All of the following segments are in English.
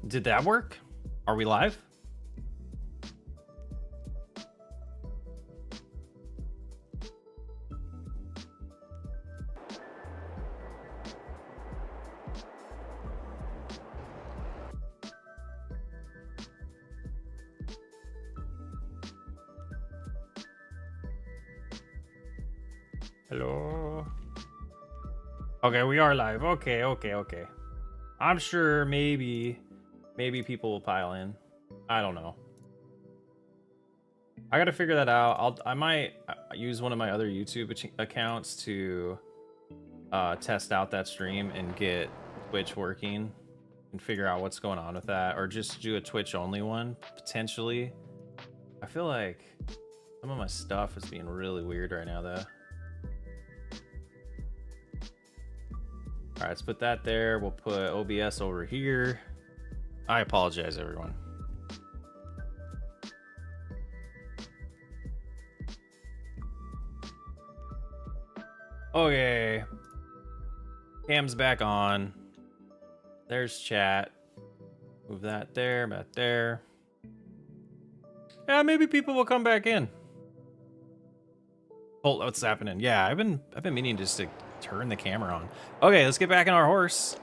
Did that work? Are we live? Hello. Okay, we are live. Okay. I'm sure maybe people will pile in. I don't know. I got to figure that out. I might use one of my other YouTube accounts to test out that stream and get Twitch working and figure out what's going on with that, or just do a Twitch only one potentially. I feel like some of my stuff is being really weird right now though. All right, let's put that there. We'll put OBS over here. I apologize, everyone. Okay. Cam's back on. There's chat. Move that there, back there. Yeah, maybe people will come back in. Oh, what's happening? Yeah, I've been meaning just to turn the camera on. Okay, let's get back on our horse.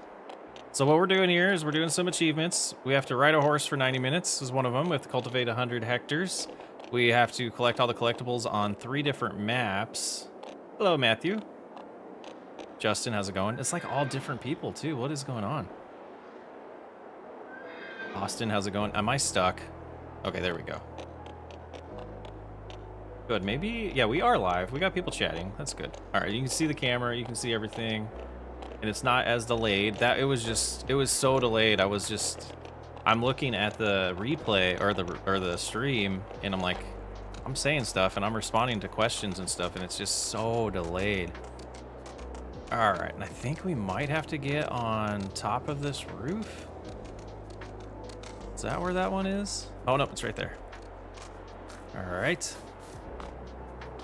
So what we're doing here is we're doing some achievements. We have to ride a horse for 90 minutes is one of them. We have to cultivate 100 hectares. We have to collect all the collectibles on 3 different maps. Hello, Matthew. Justin, how's it going? It's like all different people too. What is going on? Austin, how's it going? Am I stuck? Okay, there we go. Good, maybe, yeah, we are live. We got people chatting. That's good. All right, you can see the camera, you can see everything, and it's not as delayed. It was so delayed. I'm looking at the replay or the stream, and I'm like, I'm saying stuff and I'm responding to questions and stuff, and it's just so delayed. All right, and I think we might have to get on top of this roof. Is that where that one is? Oh no, it's right there. All right.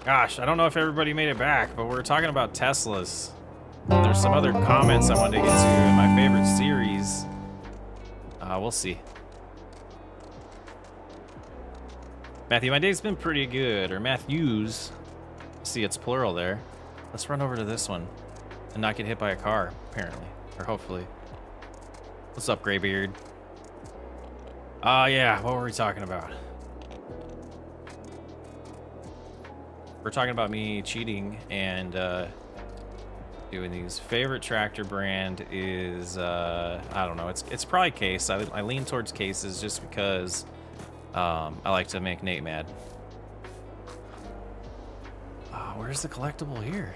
Gosh, I don't know if everybody made it back, but we're talking about Teslas. There's some other comments I wanted to get to in my favorite series. We'll see. Matthew, my day's been pretty good, or Matthews. See, it's plural there. Let's run over to this one and not get hit by a car, apparently, or hopefully. What's up, Graybeard? Yeah, what were we talking about? We're talking about me cheating and doing these. Favorite tractor brand is I don't know. It's probably Case. I lean towards Cases just because I like to make Nate mad. Where's the collectible here?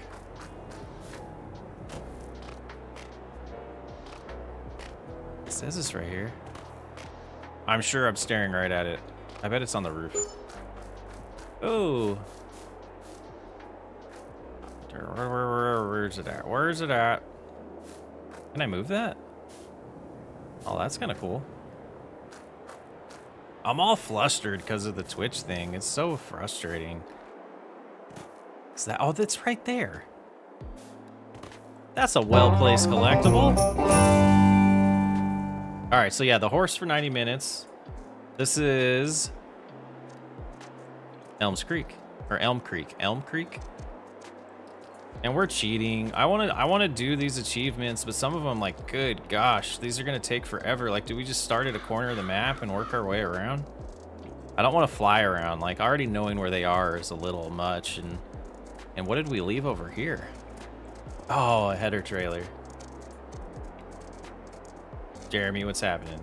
It says it's right here. I'm sure I'm staring right at it. I bet it's on the roof. Oh. Where's it at? Where's it at? Can I move that? Oh, that's kind of cool. I'm all flustered because of the Twitch thing. It's so frustrating. Is that? Oh, that's right there. That's a well-placed collectible. All right, so yeah, the horse for 90 minutes. This is Elm Creek. And we're cheating. I want to do these achievements, but some of them, like, good gosh, these are gonna take forever. Like, do we just start at a corner of the map and work our way around? I don't want to fly around. Like, already knowing where they are is a little much. And what did we leave over here? Oh, a header trailer. Jeremy, what's happening?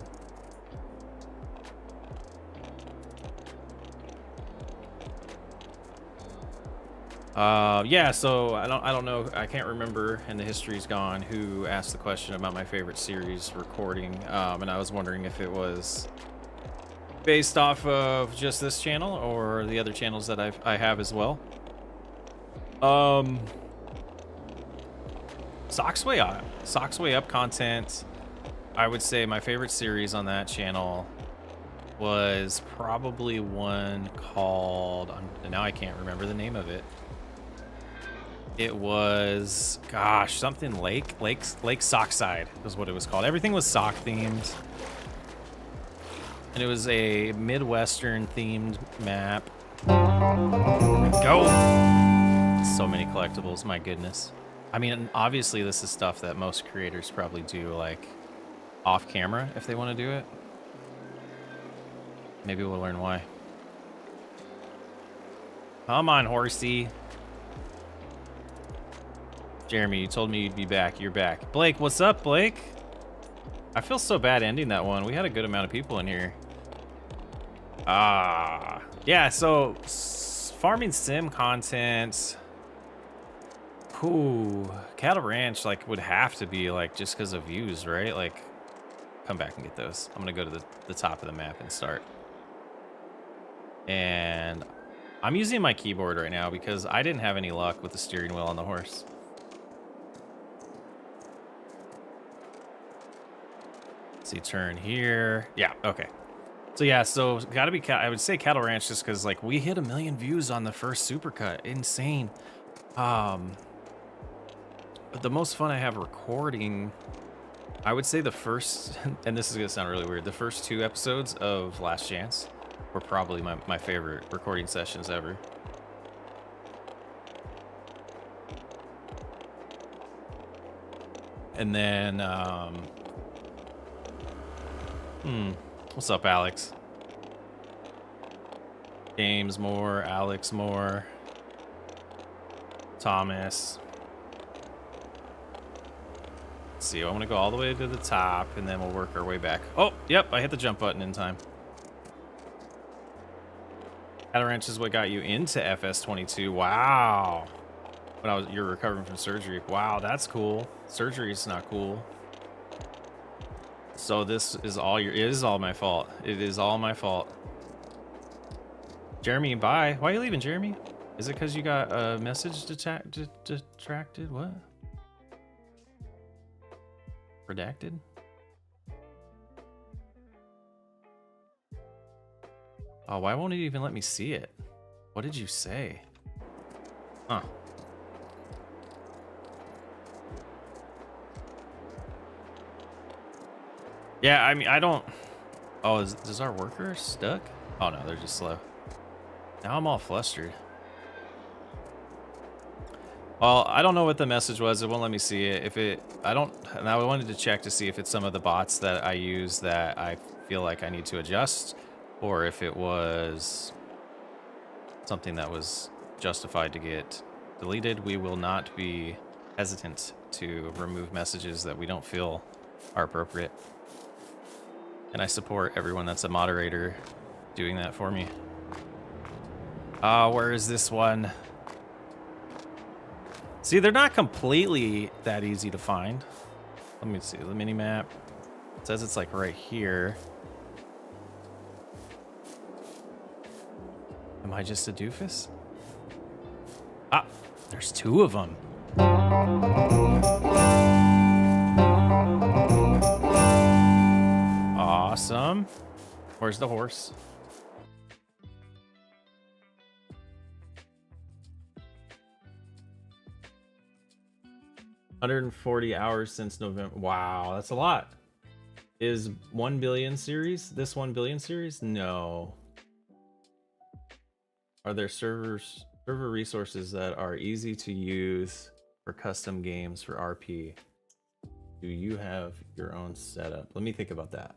Yeah, so I don't know, I can't remember, and the history's gone, who asked the question about my favorite series recording, and I was wondering if it was based off of just this channel or the other channels that I have as well. Socks Way Up content, I would say my favorite series on that channel was probably one called, now I can't remember the name of it. It was, gosh, something Lake Sockside was what it was called. Everything was sock themed. And it was a Midwestern themed map. Go! So many collectibles, my goodness. I mean, obviously this is stuff that most creators probably do like off camera if they want to do it. Maybe we'll learn why. Come on, horsey. Jeremy, you told me you'd be back. You're back. Blake, what's up, Blake? I feel so bad ending that one. We had a good amount of people in here. Yeah, so farming sim content. Ooh, Cattle Ranch like would have to be like just because of views, right? Like, come back and get those. I'm gonna go to the top of the map and start. And I'm using my keyboard right now because I didn't have any luck with the steering wheel on the horse. Let's see, turn here. Yeah, okay. So yeah, so gotta be, I would say Cattle Ranch just because like we hit 1 million views on the first supercut. Insane. But the most fun I have recording, I would say the first, and this is gonna sound really weird, the first 2 episodes of Last Chance were probably my favorite recording sessions ever. And then, what's up, Alex? James Moore, Alex Moore, Thomas. Let's see, I want to go all the way to the top, and then we'll work our way back. Oh, yep, I hit the jump button in time. Cattle Ranch is what got you into FS22. Wow. When you're recovering from surgery. Wow, that's cool. Surgery is not cool. So this is all it is all my fault. It is all my fault. Jeremy, bye. Why are you leaving, Jeremy? Is it because you got a message detracted? What? Redacted? Oh, why won't it even let me see it? What did you say? Huh. Yeah, I mean, I don't... Oh, is our worker stuck? Oh, no, they're just slow. Now I'm all flustered. Well, I don't know what the message was. It won't let me see it. If it... Now I wanted to check to see if it's some of the bots that I use that I feel like I need to adjust, or if it was something that was justified to get deleted. We will not be hesitant to remove messages that we don't feel are appropriate. And I support everyone that's a moderator doing that for me. Where is this one? See, they're not completely that easy to find. Let me see the mini map. It says it's like right here. Am I just a doofus? Ah, there's 2 of them. Awesome. Where's the horse? $140 hours since November. Wow, that's a lot. Is 1 billion series this 1 billion series? No. Are there server resources that are easy to use for custom games for RP? Do you have your own setup? Let me think about that.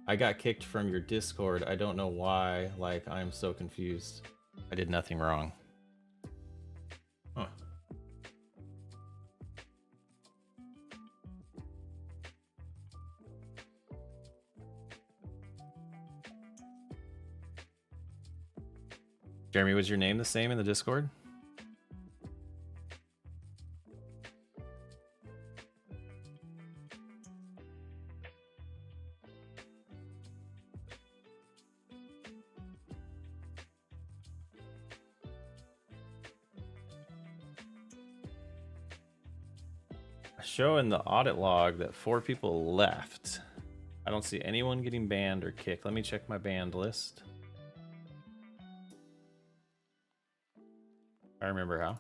I got kicked from your Discord. I don't know why. Like, I'm so confused. I did nothing wrong. Huh. Jeremy, was your name the same in the Discord? I show in the audit log that 4 people left. I don't see anyone getting banned or kicked. Let me check my banned list. I remember how.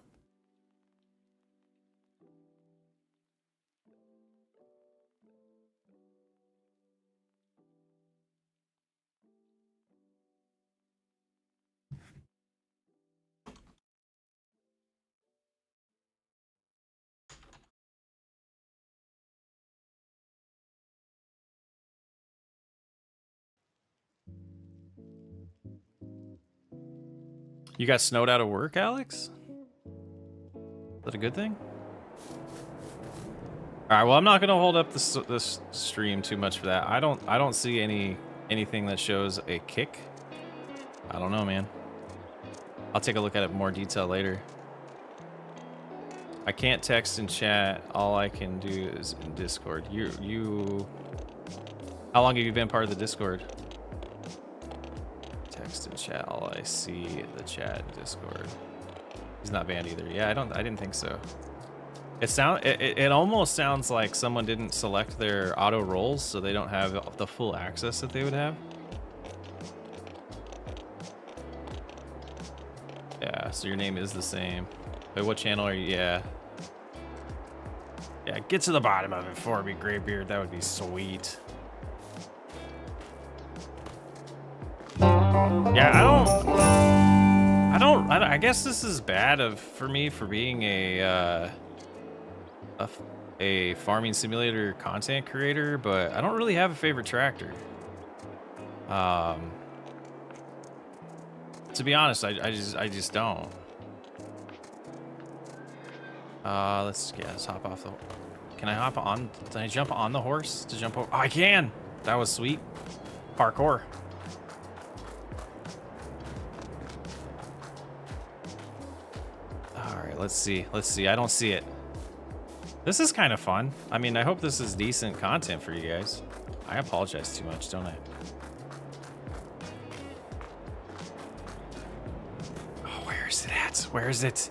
You got snowed out of work, Alex? Is that a good thing? All right. Well, I'm not gonna hold up this stream too much for that. I don't see anything that shows a kick. I don't know, man. I'll take a look at it in more detail later. I can't text and chat. All I can do is in Discord. You. How long have you been part of the Discord? Text and chat. All I see the chat in Discord. He's not banned either. Yeah, I didn't think so. It almost sounds like someone didn't select their auto rolls, so they don't have the full access that they would have. Yeah, so your name is the same. Wait, what channel are you? Yeah. Yeah, get to the bottom of it for me, Graybeard. That would be sweet. Yeah, I guess this is bad for me for being a farming simulator content creator, but I don't really have a favorite tractor. To be honest, I just don't. Let's hop off the. Can I hop on? Can I jump on the horse to jump over? Oh, I can. That was sweet. Parkour. All right, let's see. Let's see. I don't see it. This is kind of fun. I mean, I hope this is decent content for you guys. I apologize too much, don't I? Oh, where is it at? Where is it?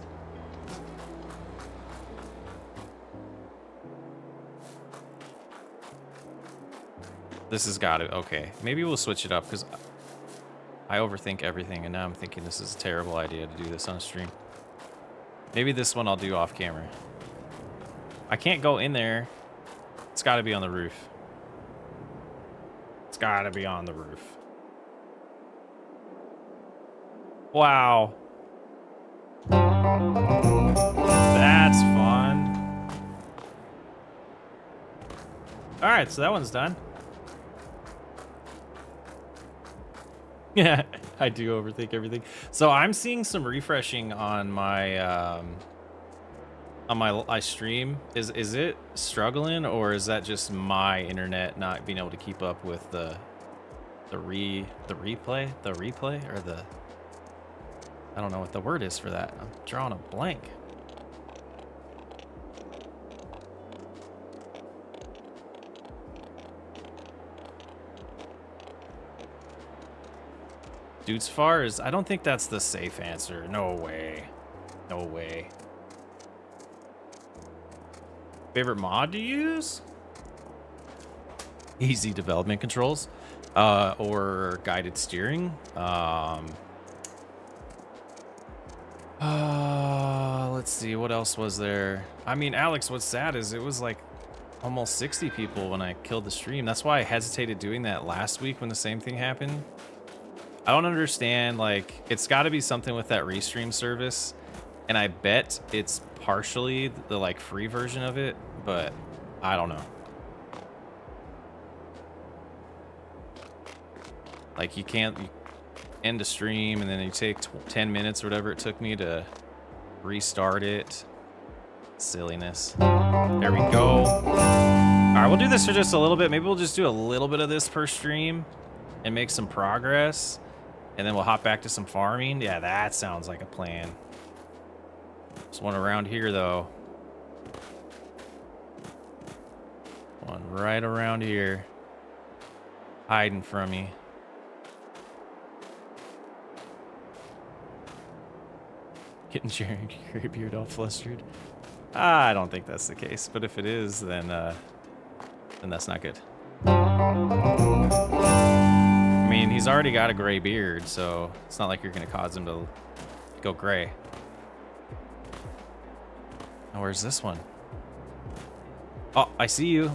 This has got it. Okay, maybe we'll switch it up because I overthink everything, and now I'm thinking this is a terrible idea to do this on stream. Maybe this one I'll do off camera. I can't go in there. It's got to be on the roof. It's got to be on the roof. Wow. That's fun. All right, so that one's done. Yeah, I do overthink everything. So I'm seeing some refreshing on my stream. Is it struggling, or is that just my internet not being able to keep up with the replay, or the, I don't know what the word is for that. I'm drawing a blank. Dude's Fars? I don't think that's the safe answer. No way. No way. Favorite mod to use? Easy development controls. Or guided steering. Let's see, what else was there? I mean, Alex, what's sad is it was like almost 60 people when I killed the stream. That's why I hesitated doing that last week when the same thing happened. I don't understand, like, it's got to be something with that restream service, and I bet it's partially the like free version of it, but I don't know. Like, you end a stream and then you take 10 minutes or whatever it took me to restart it. Silliness. There we go. All right, we'll do this for just a little bit. Maybe we'll just do a little bit of this per stream and make some progress. And then we'll hop back to some farming. Yeah, that sounds like a plan. There's one around here, though. One right around here. Hiding from me. Getting Jerry Graybeard all flustered. I don't think that's the case. But if it is, then that's not good. I mean, he's already got a gray beard, so it's not like you're going to cause him to go gray. Now, where's this one? Oh, I see you.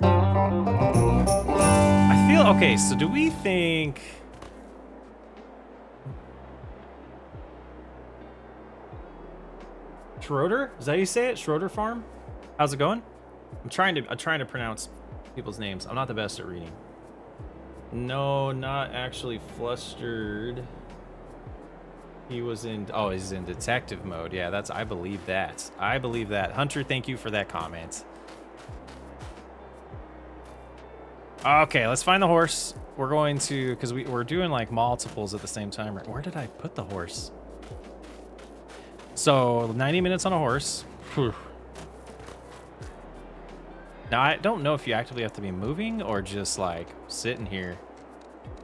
I feel... Okay, so do we think... Schroeder? Is that how you say it? Schroeder Farm? How's it going? I'm trying to pronounce people's names. I'm not the best at reading. No, not actually flustered. He was in, oh, he's in detective mode. Yeah, that's, I believe that. I believe that. Hunter, thank you for that comment. Okay, let's find the horse. We're going to, because we're doing like multiples at the same time. Where did I put the horse? So 90 minutes on a horse. Whew. Now, I don't know if you actively have to be moving or just like sitting here.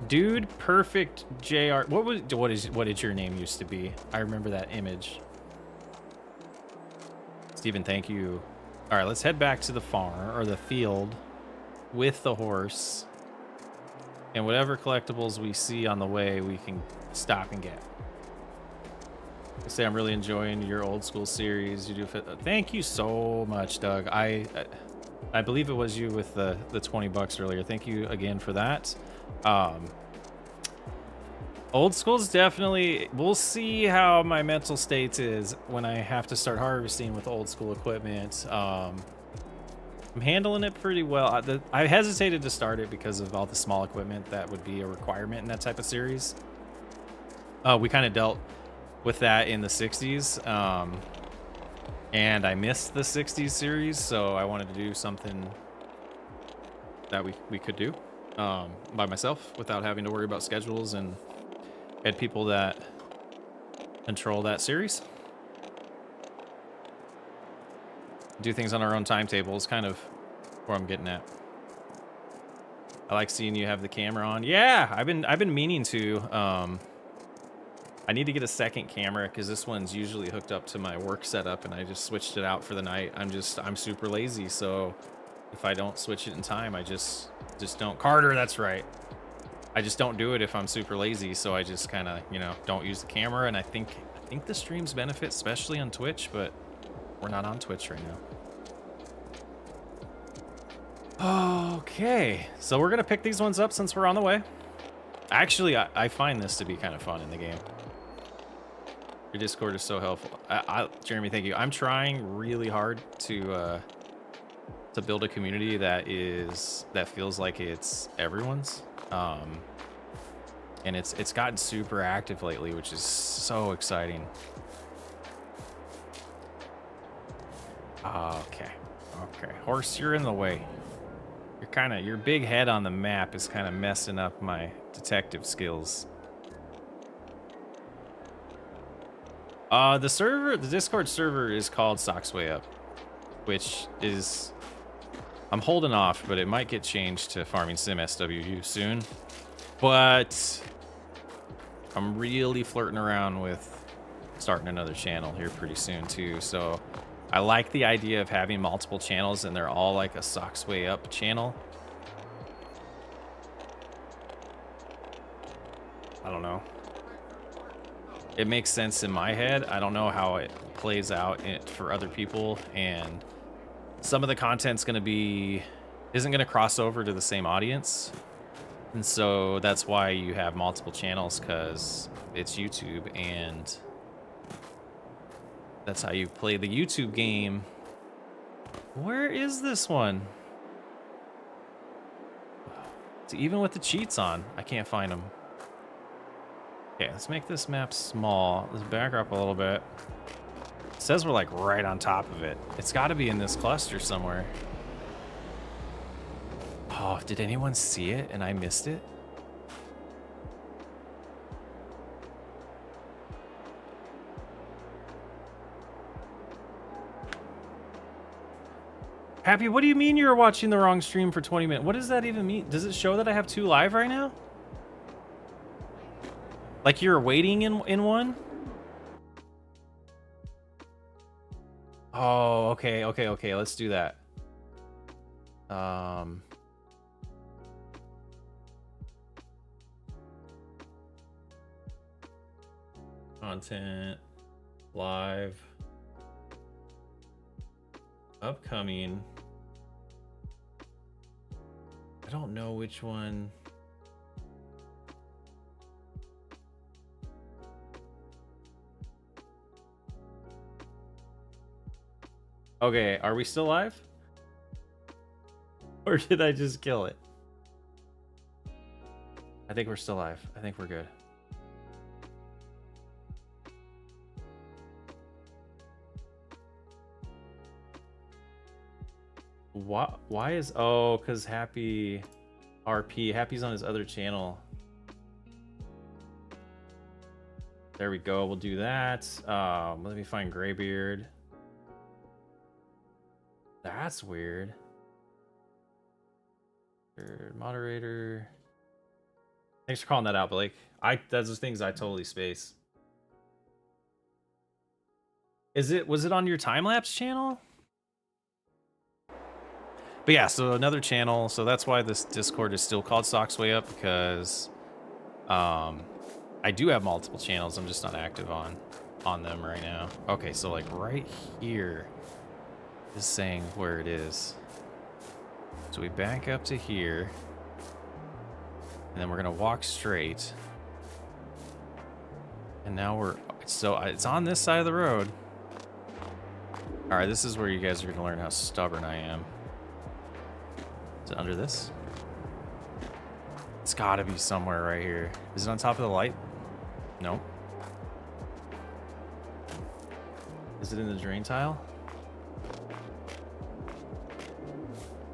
Dude, perfect JR. What did your name used to be? I remember that image. Steven, thank you. All right, let's head back to the farm or the field with the horse. And whatever collectibles we see on the way, we can stop and get. I say I'm really enjoying your old school series. You do fit. Thank you so much, Doug. I believe it was you with the $20 earlier. Thank you again for that. Old school's definitely, we'll see how my mental state is when I have to start harvesting with old school equipment. I'm handling it pretty well. I hesitated to start it because of all the small equipment that would be a requirement in that type of series. We kind of dealt with that in the 60s. And I missed the 60s series, so I wanted to do something that we could do by myself without having to worry about schedules and had people that control that series. Do things on our own timetable is kind of where I'm getting at. I like seeing you have the camera on. Yeah, I've been meaning to. I need to get a second camera because this one's usually hooked up to my work setup and I just switched it out for the night. I'm super lazy, so if I don't switch it in time, I just don't. Carter, that's right. I just don't do it if I'm super lazy, so I just kind of, you know, don't use the camera. And I think the streams benefit, especially on Twitch, but we're not on Twitch right now. Okay, so we're gonna pick these ones up since we're on the way. Actually, I find this to be kind of fun in the game. Your Discord is so helpful. Jeremy, thank you. I'm trying really hard to build a community that feels like it's everyone's. And it's gotten super active lately, which is so exciting. Okay. Horse, you're in the way. Your big head on the map is kind of messing up my detective skills. The Discord server is called Socks Way Up, which is, I'm holding off, but it might get changed to Farming Sim SWU soon. But I'm really flirting around with starting another channel here pretty soon too. So I like the idea of having multiple channels and they're all like a Socks Way Up channel. I don't know. It makes sense in my head. I don't know how it plays out for other people, and some of the content's isn't gonna cross over to the same audience. And so that's why you have multiple channels, because it's YouTube and that's how you play the YouTube game. Where is this one? Even with the cheats on, I can't find them. Okay, let's make this map small. Let's back up a little bit. It says we're like right on top of it. It's got to be in this cluster somewhere. Oh, did anyone see it and I missed it? Happy, what do you mean you were watching the wrong stream for 20 minutes? What does that even mean? Does it show that I have 2 live right now? Like you're waiting in one? Oh, okay. Let's do that. Content, live, upcoming. I don't know which one. Okay, are we still live? Or did I just kill it? I think we're still live. I think we're good. Why is... Oh, because Happy... RP. Happy's on his other channel. There we go. We'll do that. Let me find Graybeard. That's weird. Moderator. Thanks for calling that out, Blake. That's the things I totally space. Was it on your time-lapse channel? But yeah, so another channel. So that's why this Discord is still called Socks Way Up, because I do have multiple channels. I'm just not active on them right now. Okay, so like right here is saying where it is. So we back up to here, and then we're gonna walk straight. And now it's on this side of the road. All right, this is where you guys are gonna learn how stubborn I am. Is it under this? It's gotta be somewhere right here. Is it on top of the light? No. Is it in the drain tile?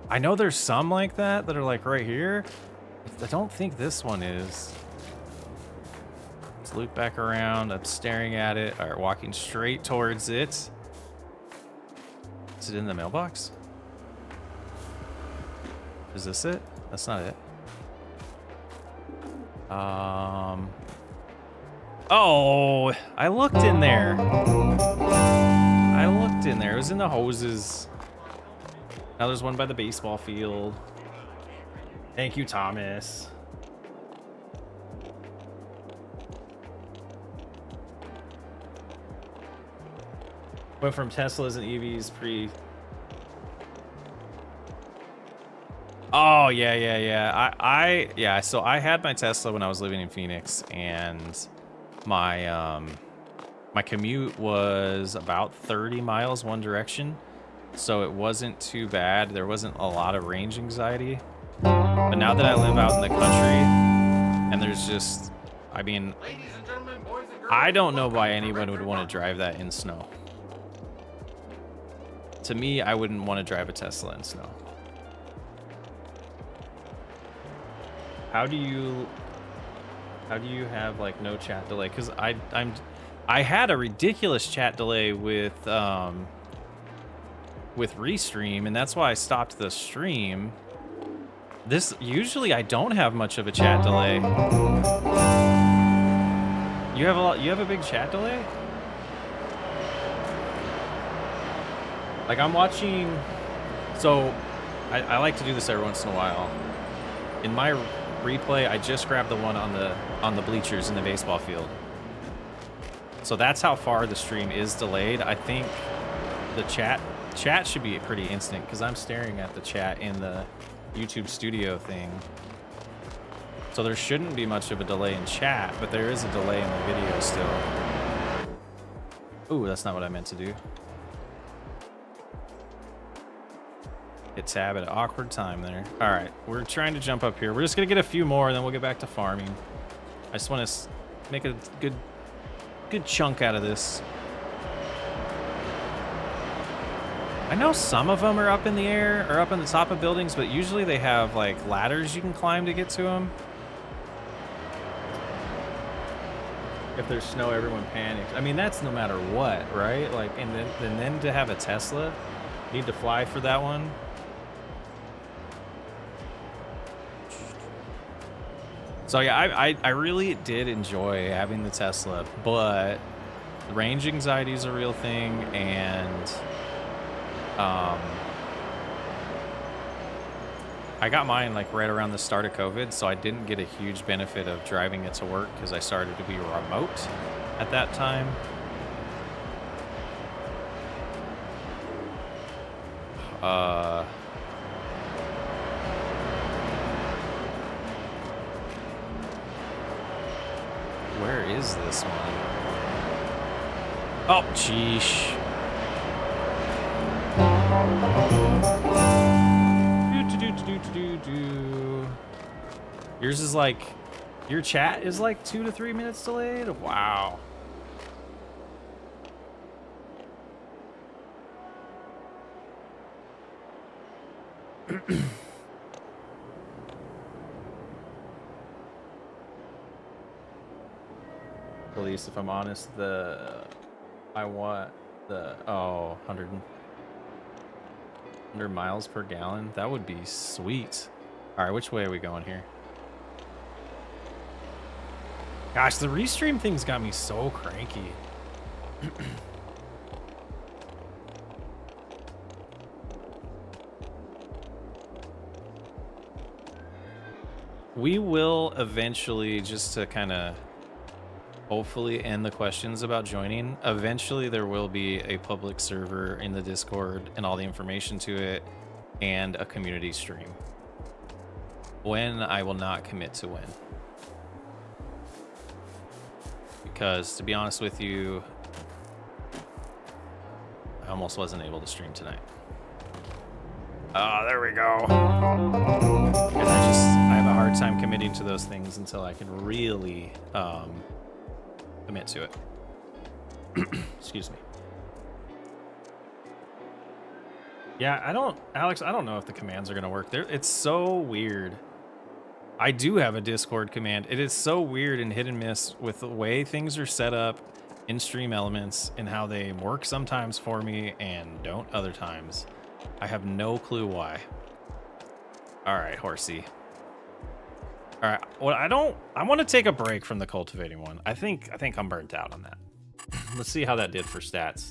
I know there's some like that are like right here. I don't think this one is. Let's loop back around. I'm staring at it. All right, walking straight towards it. Is it in the mailbox? Is this it? That's not it. Oh, I looked in there. It was in the hoses. Now there's one by the baseball field. Thank you, Thomas. Went from Teslas and EVs pre... Oh, yeah. So I had my Tesla when I was living in Phoenix, and my my commute was about 30 miles one direction. So it wasn't too bad. There wasn't a lot of range anxiety. But now that I live out in the country, and there's just, I mean, I don't know why anyone would want to drive that in snow. To me, I wouldn't want to drive a Tesla in snow. How do you have like no chat delay? Because I had a ridiculous chat delay with Restream, and that's why I stopped the stream. This usually I don't have much of a chat delay. You have a big chat delay? Like I'm watching, so I like to do this every once in a while. In my replay, I just grabbed the one on the bleachers in the baseball field. So that's how far the stream is delayed. I think the chat should be pretty instant, because I'm staring at the chat in the YouTube studio thing. So there shouldn't be much of a delay in chat, but there is a delay in the video still. Ooh, that's not what I meant to do. Hit tab at an awkward time there. All right, we're trying to jump up here. We're just gonna get a few more, and then we'll get back to farming. I just want to make a good chunk out of this. I know some of them are up in the air or up on the top of buildings, but usually they have like ladders you can climb to get to them. If there's snow, everyone panics. I mean, that's no matter what, right? Like, and then to have a Tesla, need to fly for that one. So yeah, I really did enjoy having the Tesla, but the range anxiety is a real thing, and I got mine like right around the start of COVID, so I didn't get a huge benefit of driving it to work because I started to be remote at that time. Where is this one? Oh, sheesh. Yours is like Your chat is like 2 to 3 minutes delayed? Wow. At least if I'm honest, I want the 100 miles per gallon. That would be sweet. All right, which way are we going here? Gosh, the restream thing's got me so cranky. We will eventually, just to kind of hopefully end the questions about joining, eventually there will be a public server in the Discord and all the information to it and a community stream. When, I will not commit to when. Because to be honest with you, I almost wasn't able to stream tonight. Oh, there we go. And I have a hard time committing to those things until I can really commit to it. Excuse me. Yeah, Alex, I don't know if the commands are gonna work. It's so weird. I do have a Discord command. It is so weird and hit and miss with the way things are set up in Stream Elements and how they work sometimes for me and don't other times. I have no clue why. All right, horsey. All right, well, I want to take a break from the cultivating one. I think I'm burnt out on that. Let's see how that did for stats.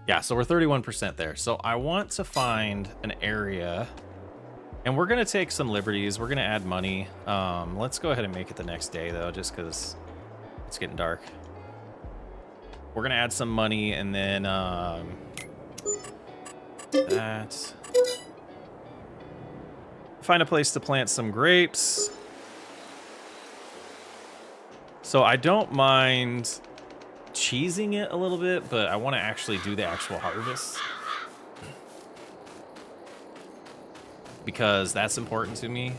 Yeah, so we're 31% there. So I want to find an area, and we're gonna take some liberties. We're gonna add money. Let's go ahead and make it the next day though, just because it's getting dark. We're gonna add some money, and then that. Find a place to plant some grapes. So I don't mind cheesing it a little bit, but I want to actually do the actual harvest because that's important to me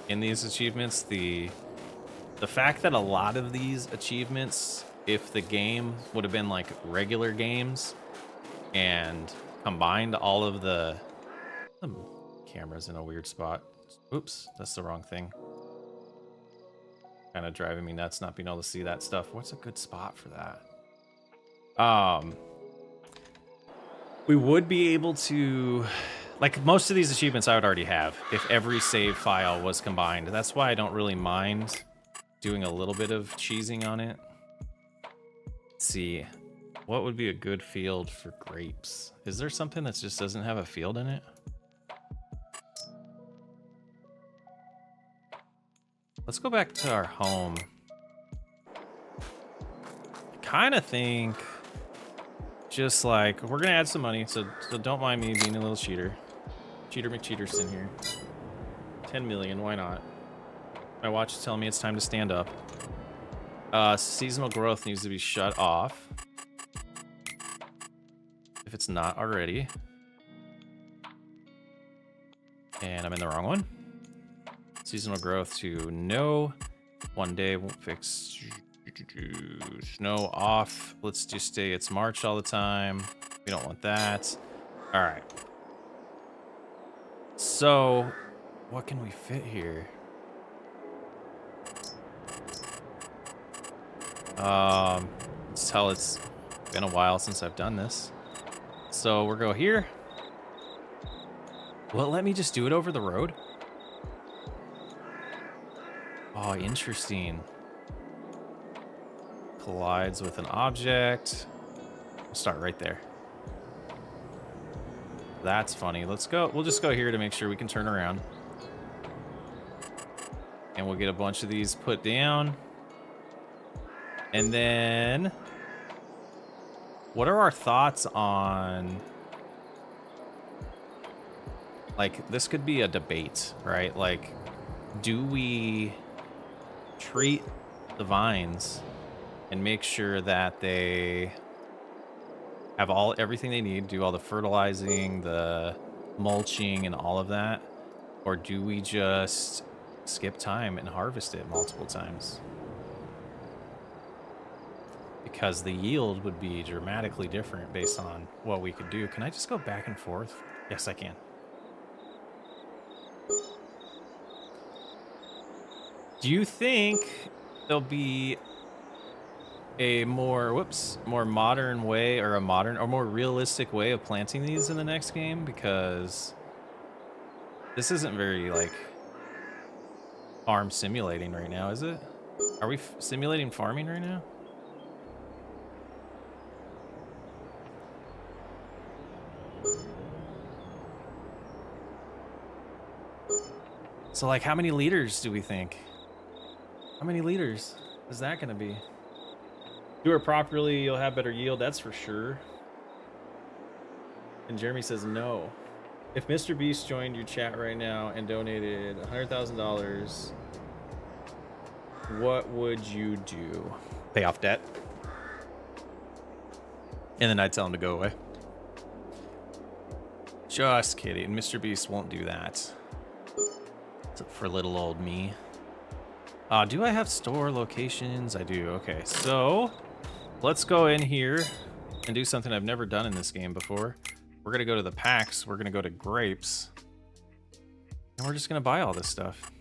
in these achievements. The fact that a lot of these achievements, if the game would have been like regular games and combined all of the cameras in a weird spot. Oops, that's the wrong thing. Kind of driving me nuts not being able to see that stuff. What's a good spot for that? We would be able to, like most of these achievements I would already have if every save file was combined. That's why I don't really mind doing a little bit of cheesing on it. Let's see, what would be a good field for grapes? Is there something that just doesn't have a field in it? Let's go back to our home. I kind of think just like we're gonna add some money, so don't mind me being a little cheater. Cheater McCheaterson here. 10 million, why not? My watch is telling me it's time to stand up. Seasonal growth needs to be shut off. If it's not already. And I'm in the wrong one. Seasonal growth to no. One day won't fix. Snow off. Let's just say it's March all the time. We don't want that. All right. So, what can we fit here? Let's tell it's been a while since I've done this. So we'll go here. Will it let me just do it over the road? Oh, interesting. Collides with an object. We'll start right there. That's funny. Let's go. We'll just go here to make sure we can turn around. And we'll get a bunch of these put down. And then, what are our thoughts on, like, this could be a debate, right? Like, do we treat the vines and make sure that they have everything they need, do all the fertilizing, the mulching, and all of that? Or do we just skip time and harvest it multiple times. Because the yield would be dramatically different based on what we could do. Can I just go back and forth? Yes, I can. Do you think there'll be a more modern way, or more realistic way of planting these in the next game? Because this isn't very like farm simulating right now, is it? Are we simulating farming right now? So like, how many liters do we think? How many liters is that gonna be? Do it properly, you'll have better yield, that's for sure. And Jeremy says no. If Mr. Beast joined your chat right now and donated $100,000, what would you do? Pay off debt. And then I'd tell him to go away. Just kidding. Mr. Beast won't do that. For little old me. Do I have store locations? I do. Okay, so let's go in here and do something I've never done in this game before. We're gonna go to the packs. We're gonna go to grapes, and we're just gonna buy all this stuff.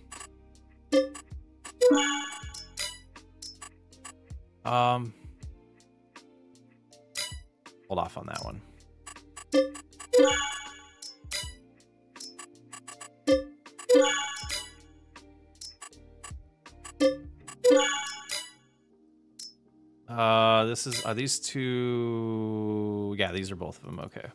Hold off on that one. Are these two? Yeah, these are both of them. Okay.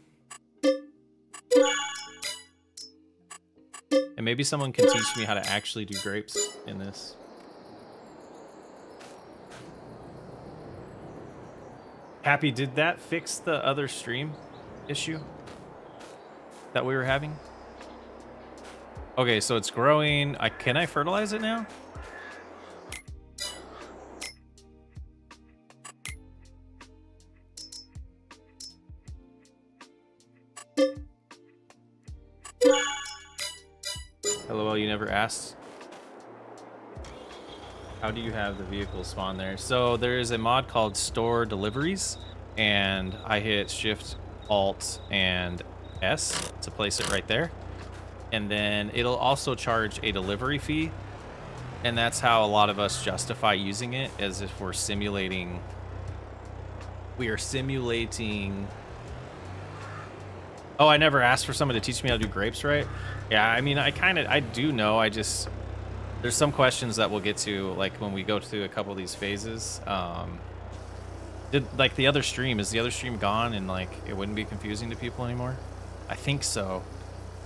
And maybe someone can teach me how to actually do grapes in this. Happy, did that fix the other stream issue that we were having? Okay, so it's growing. Can I fertilize it now? LOL, you never asked. How do you have the vehicle spawn there? So there is a mod called Store Deliveries, and I hit Shift, Alt, and S to place it right there. And then it'll also charge a delivery fee. And that's how a lot of us justify using it, as if we're simulating. We are simulating. Oh, I never asked for someone to teach me how to do grapes right. Yeah, I mean, I do know. There's some questions that we'll get to, like when we go through a couple of these phases. Like the other stream, is the other stream gone and like it wouldn't be confusing to people anymore? I think so.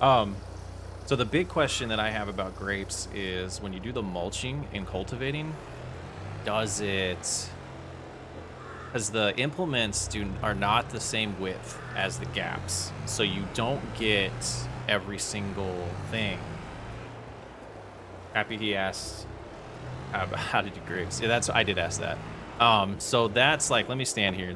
So the big question that I have about grapes is when you do the mulching and cultivating, because the implements are not the same width as the gaps, so you don't get every single thing. Happy he asked how to do grapes. Yeah, I did ask that. So that's like, let me stand here.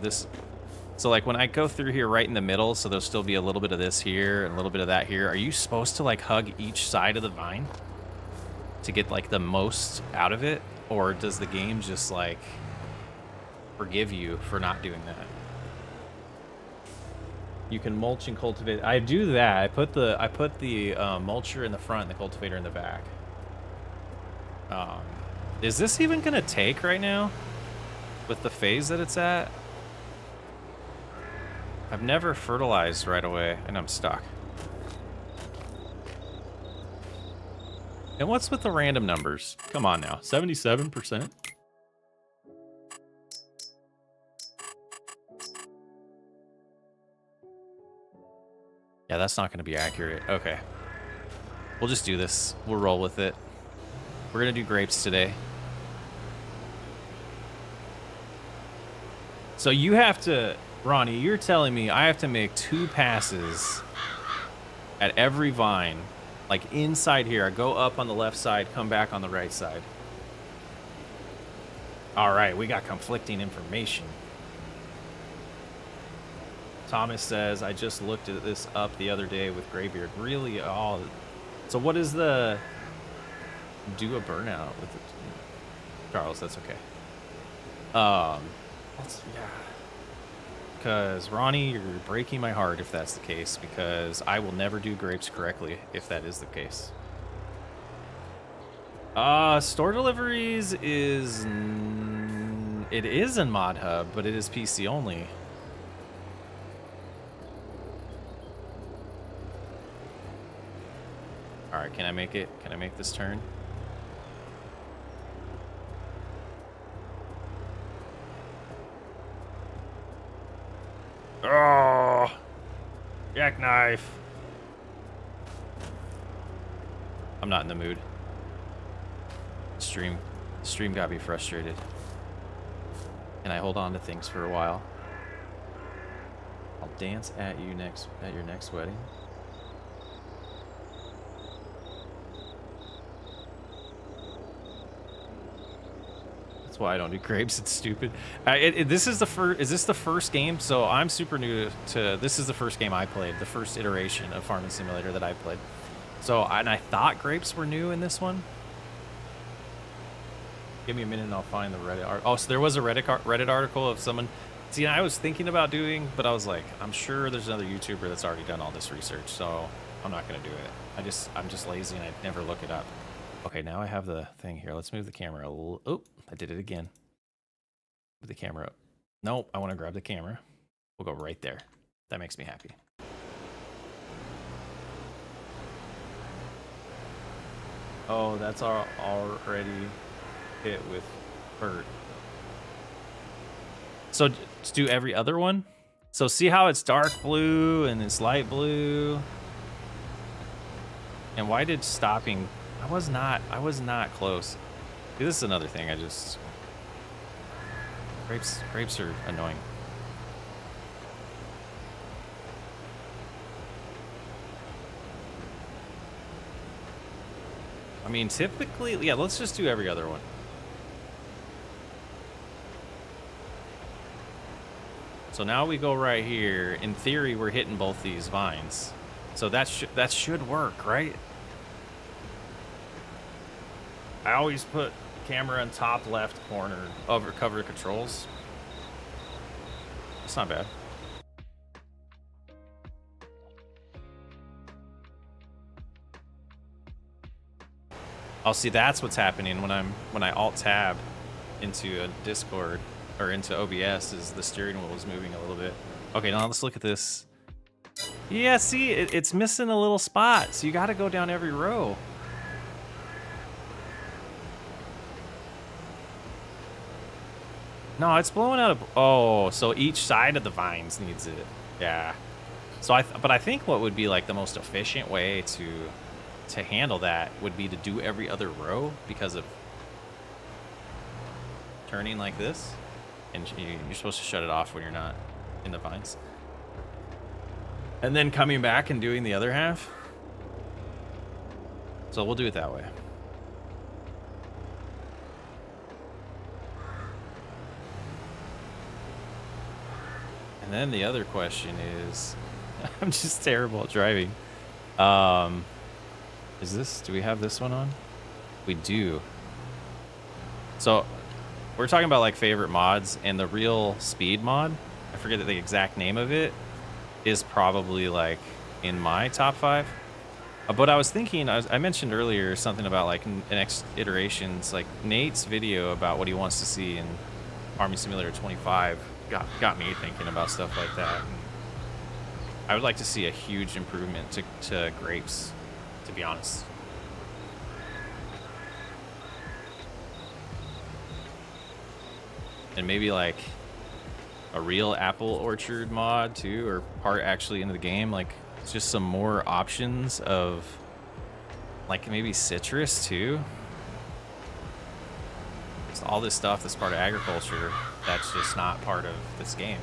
So like when I go through here right in the middle, so there'll still be a little bit of this here and a little bit of that here. Are you supposed to like hug each side of the vine to get like the most out of it? Or does the game just like forgive you for not doing that? You can mulch and cultivate. I do that. I put the mulcher in the front and the cultivator in the back. Is this even gonna take right now with the phase that it's at? I've never fertilized right away and I'm stuck. And what's with the random numbers? Come on now, 77%? Yeah, that's not gonna be accurate. Okay. We'll just do this. We'll roll with it. We're gonna do grapes today. So you have to, Ronnie, you're telling me I have to make 2 passes at every vine. Like inside here, I go up on the left side, come back on the right side. All right, we got conflicting information. Thomas says, I just looked at this up the other day with Graybeard. Really? Oh, so what is the... do a burnout with it. Charles, that's okay. Yeah. Because Ronnie, you're breaking my heart if that's the case, because I will never do grapes correctly if that is the case. Store deliveries is it is in Mod Hub, but it is PC only. All right, can I make it? Can I make this turn? Oh, jackknife. I'm not in the mood. Stream got me frustrated. And I hold on to things for a while. I'll dance at you at your next wedding. That's why I don't do grapes. It's stupid. This is the first. Is this the first game? So I'm super new to. This is the first game I played. The first iteration of Farming Simulator that I played. So and I thought grapes were new in this one. Give me a minute and I'll find the Reddit article. Oh, so there was a Reddit article of someone. See, I was thinking about doing, but I was like, I'm sure there's another YouTuber that's already done all this research, so I'm not gonna do it. I'm just lazy and I never look it up. Okay, now I have the thing here. Let's move the camera a little. Oh, I did it again. Move the camera up. Nope, I want to grab the camera. We'll go right there. That makes me happy. Oh, that's already hit with Bert. So just do every other one. So see how it's dark blue and it's light blue. And why did stopping? I was not close. See, this is another thing. Grapes are annoying. I mean, typically, yeah, let's just do every other one. So now we go right here. In theory, we're hitting both these vines. So that should work, right? I always put camera in top left corner over cover controls. It's not bad. Oh, see, that's what's happening when I alt tab into a Discord or into OBS is the steering wheel is moving a little bit. Okay, now let's look at this. Yeah, see, it's missing a little spot, so you got to go down every row. No, it's blowing out of. Oh, so each side of the vines needs it. Yeah. So but I think what would be like the most efficient way to handle that would be to do every other row because of turning like this, and you're supposed to shut it off when you're not in the vines, and then coming back and doing the other half. So we'll do it that way. And then the other question is, I'm just terrible at driving. Do we have this one on? We do. So we're talking about like favorite mods, and the real speed mod, I forget the exact name of it, is probably like in my top 5. But I was thinking, I mentioned earlier something about like next iterations, like Nate's video about what he wants to see in Farming Simulator 25 got me thinking about stuff like that. And I would like to see a huge improvement to grapes, to be honest. And maybe like a real apple orchard mod too, or part actually into the game. Like it's just some more options of like maybe citrus too. It's all this stuff that's part of agriculture that's just not part of this game.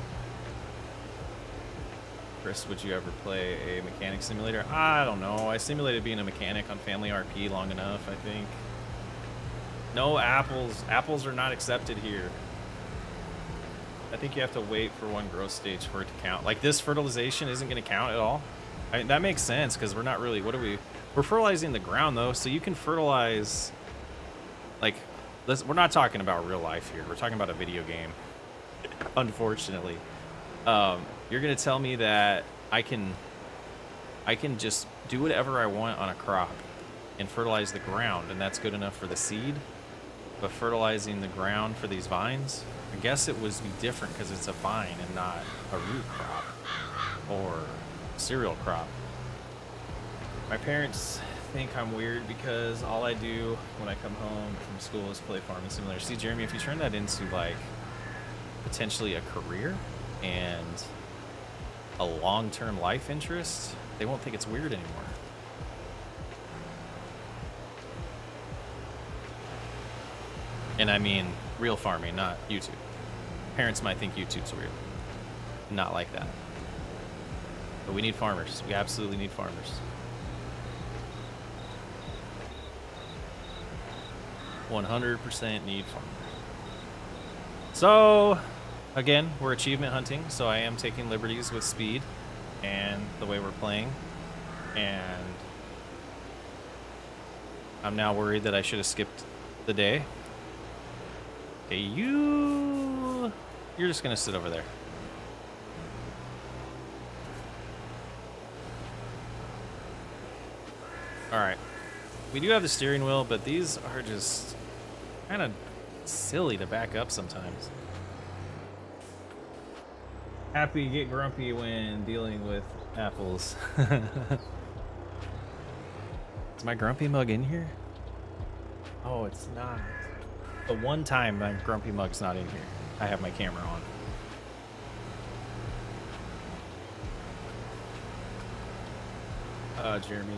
Chris, would you ever play a mechanic simulator? I don't know. I simulated being a mechanic on Family RP long enough, I think. No apples. Apples are not accepted here. I think you have to wait for one growth stage for it to count. Like this fertilization isn't going to count at all. I mean, that makes sense because we're not really, we're fertilizing the ground though. So you can fertilize Like, we're not talking about real life here. We're talking about a video game. Unfortunately, you're gonna tell me that I can just do whatever I want on a crop and fertilize the ground, and that's good enough for the seed. But fertilizing the ground for these vines, I guess it would be different because it's a vine and not a root crop or cereal crop. My parents think I'm weird because all I do when I come home from school is play Farming Simulator. See, Jeremy, if you turn that into like potentially a career and a long-term life interest, they won't think it's weird anymore. And I mean real farming, not YouTube. Parents might think YouTube's weird. Not like that. But we need farmers. We absolutely need farmers. 100% need farmers. So, again, we're achievement hunting, so I am taking liberties with speed and the way we're playing. And I'm now worried that I should have skipped the day. Okay, you're just gonna sit over there. All right, we do have the steering wheel, but these are just kind of silly to back up sometimes. Happy get grumpy when dealing with apples. Is my grumpy mug in here? Oh, it's not. The one time my grumpy mug's not in here, I have my camera on. Jeremy,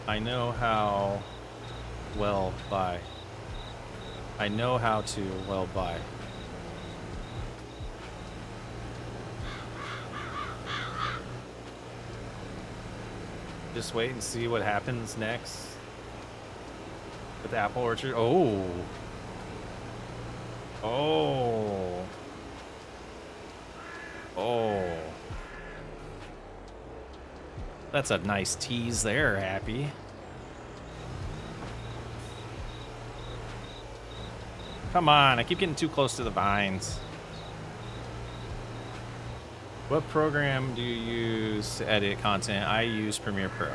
I know how well buy. I know how to well buy. Just wait and see what happens next with the apple orchard. Oh. Oh. Oh. That's a nice tease there, Happy. Come on, I keep getting too close to the vines. What program do you use to edit content? I use Premiere Pro.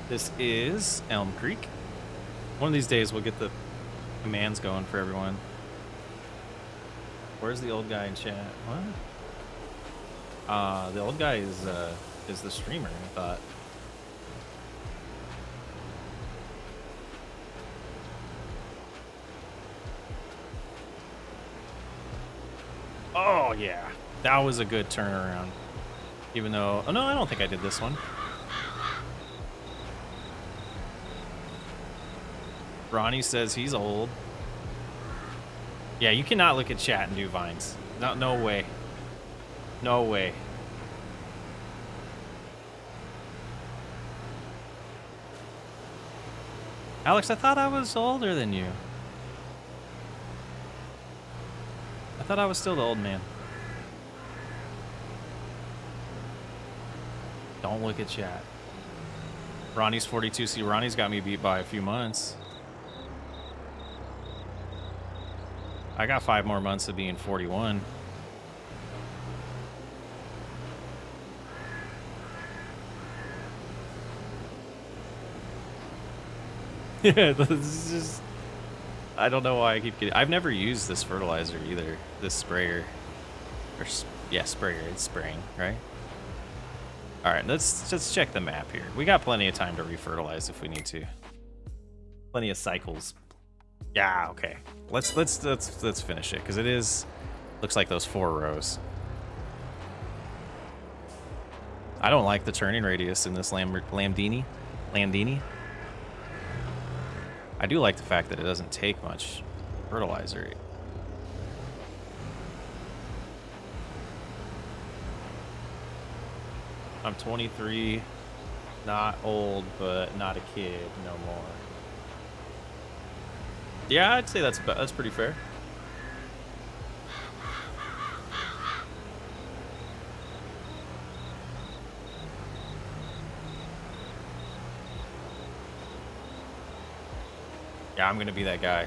This is Elm Creek. One of these days we'll get the commands going for everyone. Where's the old guy in chat? What? The old guy is the streamer, I thought. Oh yeah, that was a good turnaround. Even though, oh no, I don't think I did this one. Ronnie says he's old. Yeah, you cannot look at chat and do vines. No way. No way. Alex, I thought I was older than you. I thought I was still the old man. Don't look at chat. Ronnie's 42. See, Ronnie's got me beat by a few months. I got 5 more months of being 41. Yeah, this is just... I don't know why I keep getting... I've never used this fertilizer either. This sprayer. Or, yeah, sprayer. It's spraying, right? Alright, let's just check the map here. We got plenty of time to refertilize if we need to. Plenty of cycles. Yeah, okay. Let's finish it, because it is... Looks like those 4 rows. I don't like the turning radius in this Landini. I do like the fact that it doesn't take much fertilizer. I'm 23, not old, but not a kid no more. Yeah, I'd say that's pretty fair. Yeah, I'm gonna be that guy.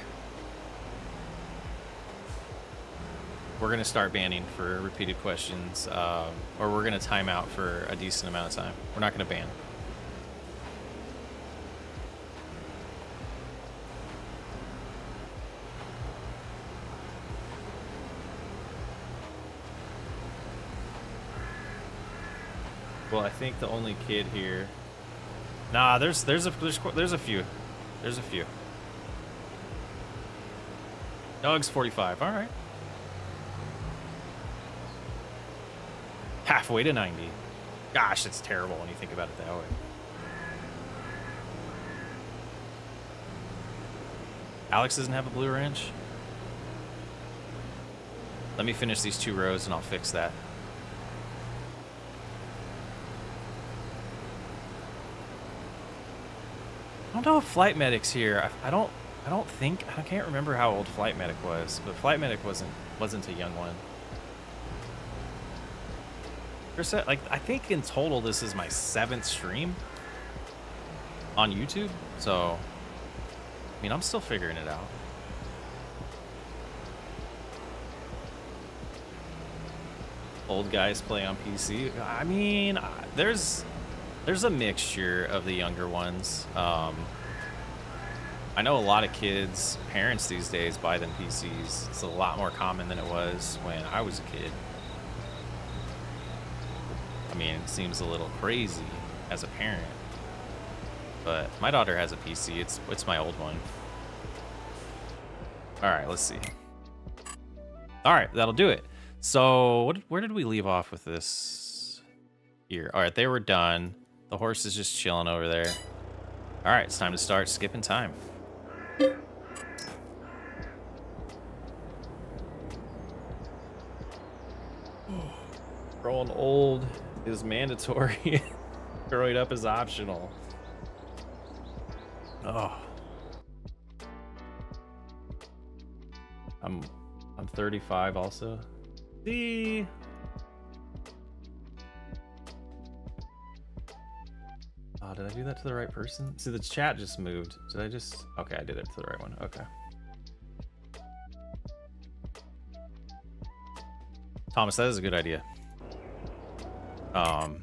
We're gonna start banning for repeated questions, or we're gonna time out for a decent amount of time. We're not gonna ban. Well, I think the only kid here. Nah, there's a few. There's a few. Doug's 45. All right. Halfway to 90. Gosh, that's terrible when you think about it that way. Alex doesn't have a blue wrench. Let me finish these 2 rows and I'll fix that. I don't know if Flight Medic's here. I can't remember how old Flight Medic was, but Flight Medic wasn't a young one. Like, I think in total this is my 7th stream on YouTube, so I mean I'm still figuring it out. Old guys play on PC. I mean, there's a mixture of the younger ones. I know a lot of kids, parents these days buy them PCs. It's a lot more common than it was when I was a kid. I mean, it seems a little crazy as a parent, but my daughter has a PC. It's my old one. All right, let's see. All right, that'll do it. So where did we leave off with this here? All right, they were done. The horse is just chilling over there. All right, it's time to start skipping time. Growing old is mandatory. Growing up is optional. Oh. I'm 35 also. See? Oh, did I do that to the right person? See, the chat just moved. Did I just... Okay, I did it to the right one. Okay. Thomas, that is a good idea. All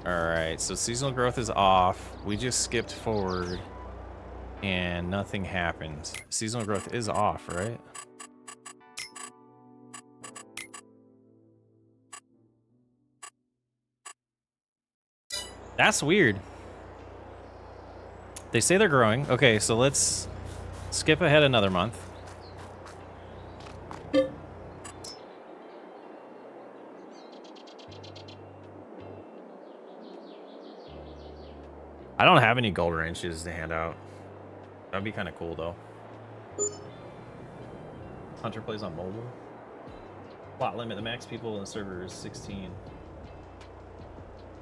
right, so seasonal growth is off. We just skipped forward and nothing happened. Seasonal growth is off, right? That's weird. They say they're growing. Okay, so let's skip ahead another month. I don't have any gold wrenches to hand out. That'd be kind of cool, though. Hunter plays on mobile. Plot limit. The max people in the server is 16.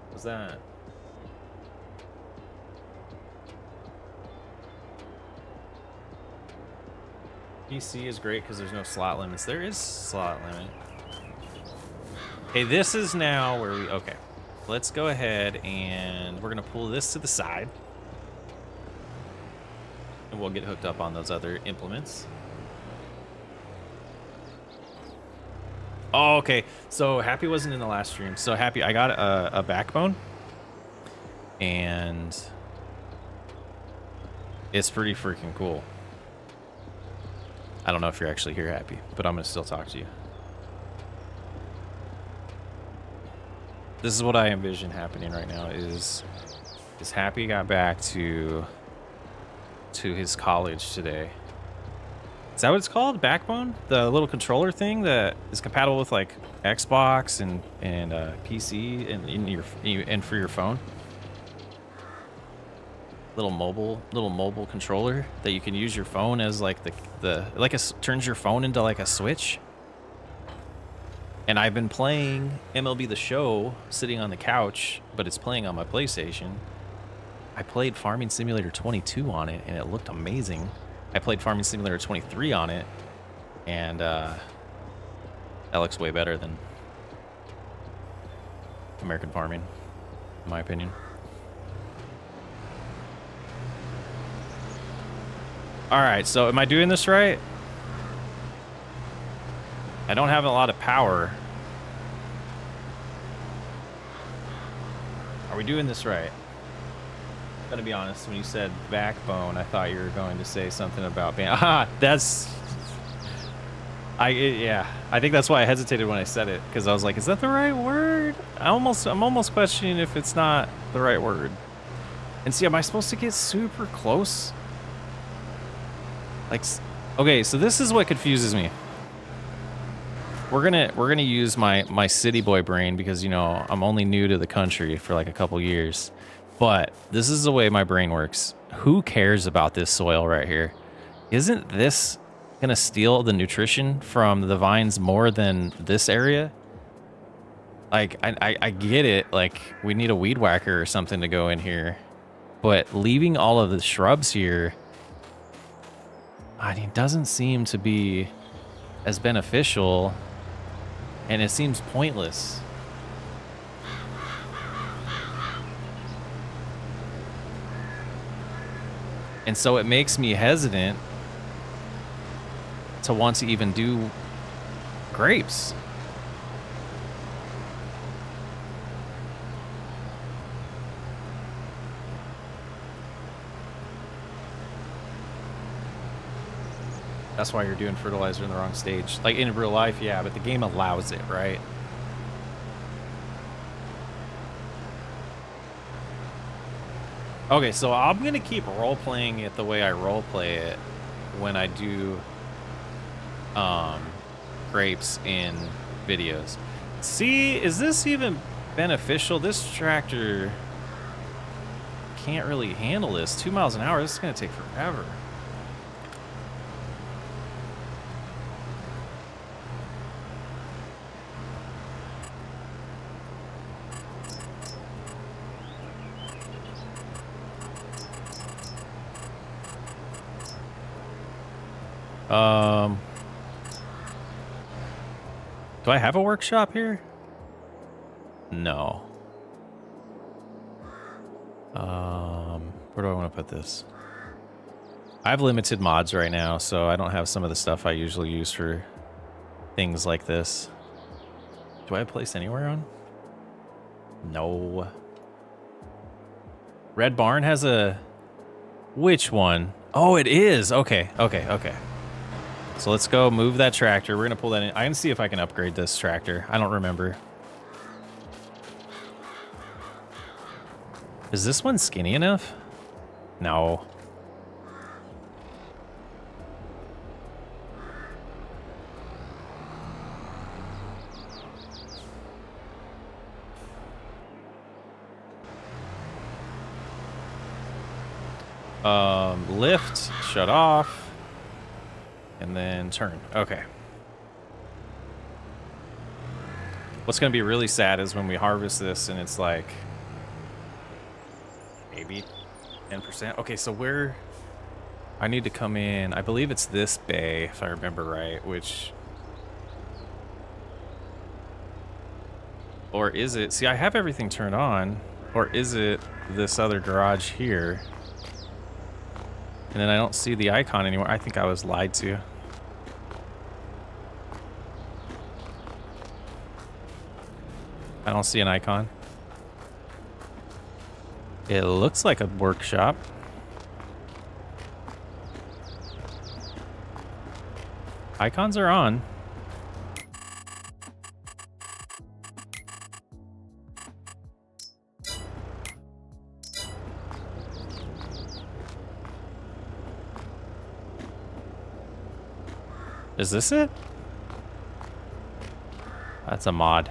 What's that? PC is great because there's no slot limits. There is slot limit. Okay, this is now where we... Okay. Let's go ahead and we're going to pull this to the side. And we'll get hooked up on those other implements. Oh, okay. So Happy wasn't in the last stream. So Happy, I got a backbone. And it's pretty freaking cool. I don't know if you're actually here, Happy, but I'm going to still talk to you. This is what I envision happening right now is Happy got back to his college today. Is that what it's called? Backbone? The little controller thing that is compatible with like Xbox and PC and for your phone. Little mobile controller that you can use your phone as like turns your phone into like a Switch. And I've been playing MLB The Show sitting on the couch, but it's playing on my PlayStation. I played Farming Simulator 22 on it, and it looked amazing. I played Farming Simulator 23 on it, and that looks way better than American Farming, in my opinion. All right, so am I doing this right? I don't have a lot of power. Are we doing this right? I'm gonna be honest, when you said backbone, I thought you were going to say something about being, that's, yeah, I think that's why I hesitated when I said it, because I was like, is that the right word? I'm almost questioning if it's not the right word. And see, am I supposed to get super close? Like, okay, so this is what confuses me. We're gonna use my city boy brain because, you know, I'm only new to the country for like a couple years. But this is the way my brain works. Who cares about this soil right here? Isn't this gonna steal the nutrition from the vines more than this area? Like, I get it. Like, we need a weed whacker or something to go in here. But leaving all of the shrubs here, I mean, doesn't seem to be as beneficial. And it seems pointless. And so it makes me hesitant to want to even do grapes. That's why you're doing fertilizer in the wrong stage. Like in real life, yeah, but the game allows it, right? Okay, so I'm going to keep role-playing it the way I role-play it when I do grapes in videos. See, is this even beneficial? This tractor can't really handle this. 2 miles an hour, this is going to take forever. Do I have a workshop here? No. Where do I want to put this? I have limited mods right now, so I don't have some of the stuff I usually use for things like this. Do I have place anywhere on? No. Red Barn has a... Which one? Oh, it is. Okay, okay, okay. So let's go move that tractor. We're going to pull that in. I can see if I can upgrade this tractor. I don't remember. Is this one skinny enough? No. Lift, shut off, and then turn. Okay. What's going to be really sad is when we harvest this and it's like maybe 10%. Okay, so where I need to come in, I believe it's this bay, if I remember right, which... Or is it... See, I have everything turned on. Or is it this other garage here? And then I don't see the icon anymore. I think I was lied to. I don't see an icon. It looks like a workshop. Icons are on. Is this it? That's a mod.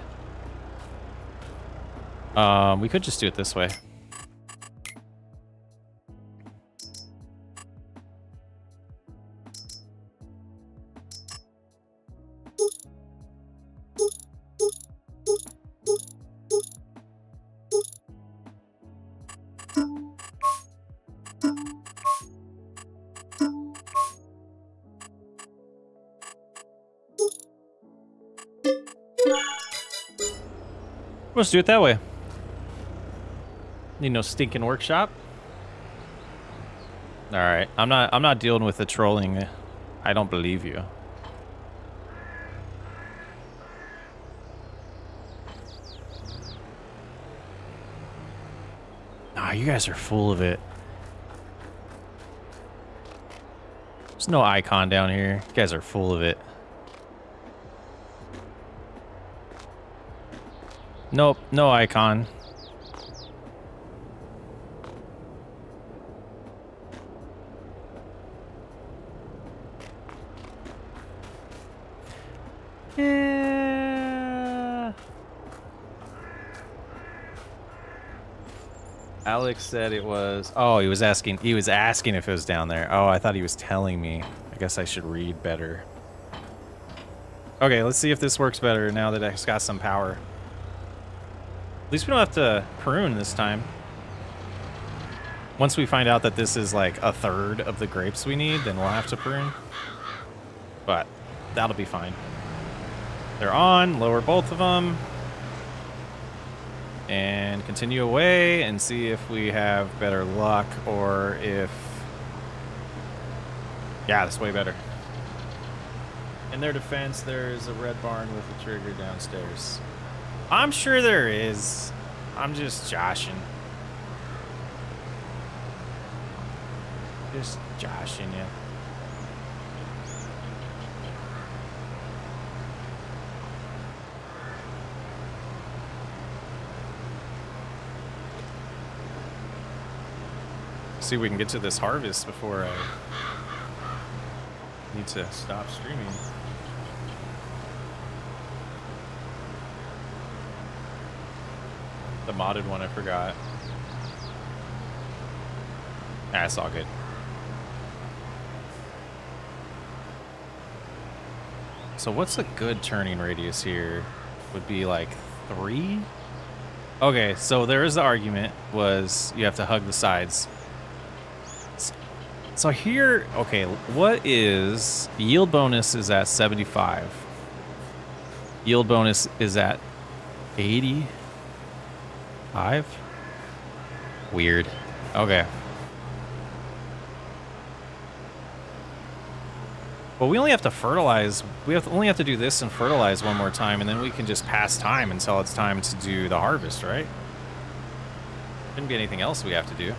We could just do it this way. Let's do it that way. Need no stinking workshop. All right, I'm not dealing with the trolling. I don't believe you. Ah, you guys are full of it. There's no icon down here. You guys are full of it. Nope, no icon. Yeah. Alex said it was. Oh, he was asking. He was asking if it was down there. Oh, I thought he was telling me. I guess I should read better. Okay, let's see if this works better now that it's got some power. At least we don't have to prune this time. Once we find out that this is like a third of the grapes we need, then we'll have to prune. But that'll be fine. They're on. Lower both of them. And continue away and see if we have better luck or if... Yeah, that's way better. In their defense, there's a red barn with a trigger downstairs. I'm sure there is. I'm just joshing. Just joshing you. See if we can get to this harvest before I need to stop streaming. The modded one, I forgot. Nah, it's all good. So what's a good turning radius here? Would be like 3? Okay, so there is the argument was you have to hug the sides. So here, okay, what is yield bonus is at 75. Yield bonus is at 85. Weird. Okay. Well, we only have to fertilize. We only have to do this and fertilize one more time, and then we can just pass time until it's time to do the harvest, right? Shouldn't be anything else we have to do.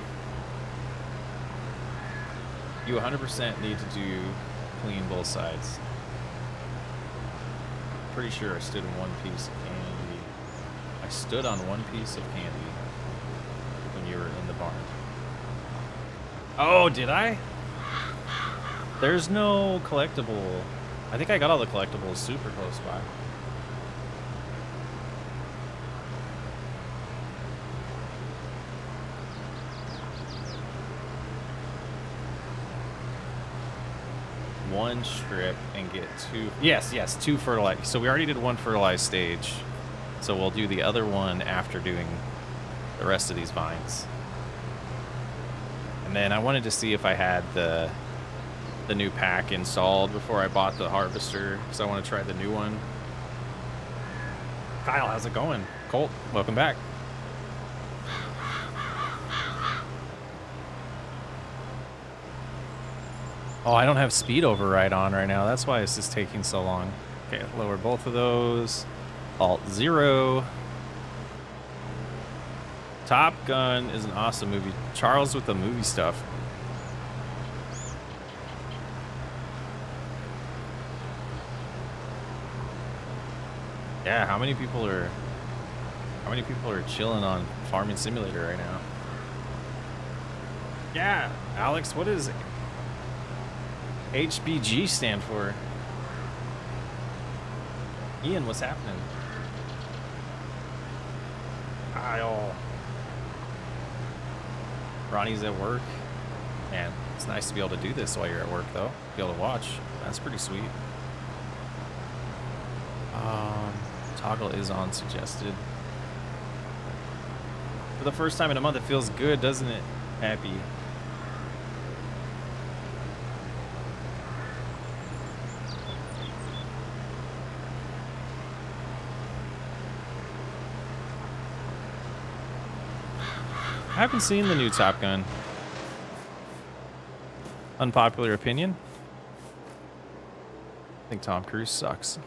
You 100% need to do clean both sides. Pretty sure I stood in one piece of candy. I stood on one piece of candy when you were in the barn. Oh, did I? There's no collectible. I think I got all the collectibles super close by. One strip and get 2. Yes, 2 fertilized. So we already did 1 fertilized stage. So we'll do the other one after doing the rest of these vines. And then I wanted to see if I had the new pack installed before I bought the harvester, because I want to try the new one. Kyle, how's it going? Colt, welcome back. Oh, I don't have speed override on right now. That's why it's just taking so long. Okay, lower both of those. Alt 0. Top Gun is an awesome movie. Charles with the movie stuff. Yeah, how many people are chilling on Farming Simulator right now? Yeah, Alex, what does HBG stand for? Ian, what's happening? Kyle. Ronnie's at work. Man, it's nice to be able to do this while you're at work, though. Be able to watch. That's pretty sweet. Toggle is on suggested. For the first time in a month, it feels good, doesn't it? Happy. I haven't seen the new Top Gun. Unpopular opinion. I think Tom Cruise sucks.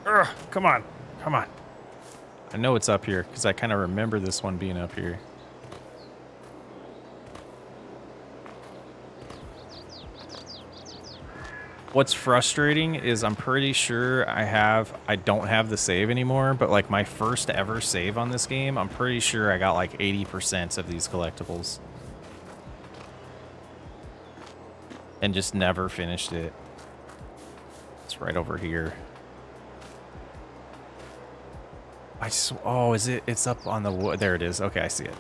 Ugh, come on. Come on. I know it's up here because I kind of remember this one being up here. What's frustrating is I'm pretty sure I don't have the save anymore, but like my first ever save on this game, I'm pretty sure I got like 80% of these collectibles. And just never finished it. It's right over here. Oh, is it? It's up on the wood. There it is. Okay, I see it.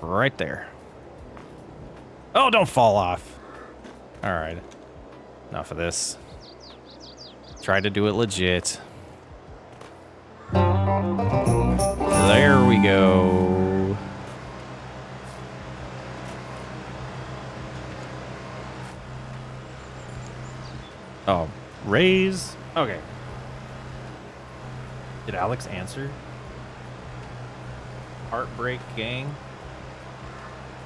Right there. Oh, don't fall off. All right. Enough of this. Try to do it legit. There we go. Oh, raise. Okay. Did Alex answer? Heartbreak Gang.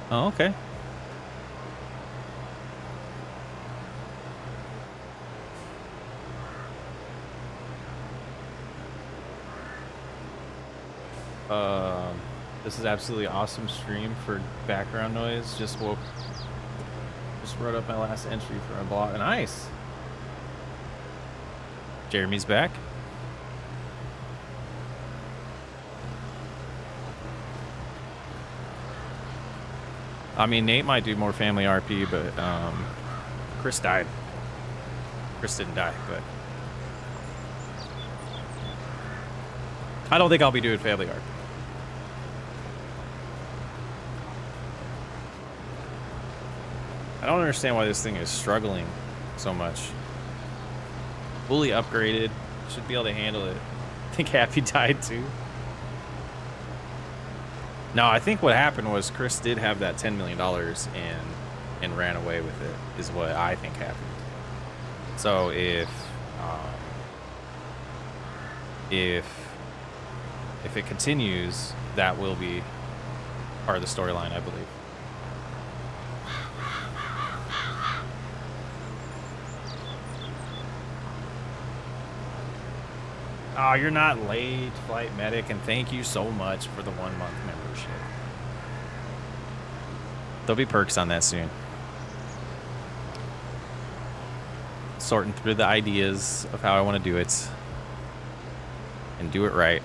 Oh, okay. This is absolutely awesome stream for background noise. Just wrote up my last entry for a blog. Nice. Jeremy's back. I mean, Nate might do more family RP, but Chris died. Chris didn't die, but I don't think I'll be doing family RP. I don't understand why this thing is struggling so much. Fully upgraded. Should be able to handle it. I think Happy died too. No, I think what happened was Chris did have that $10 million and ran away with it, is what I think happened. So if it continues, that will be part of the storyline, I believe. Oh, you're not late, Flight Medic, and thank you so much for the 1 month membership. There'll be perks on that soon. Sorting through the ideas of how I want to do it and do it right.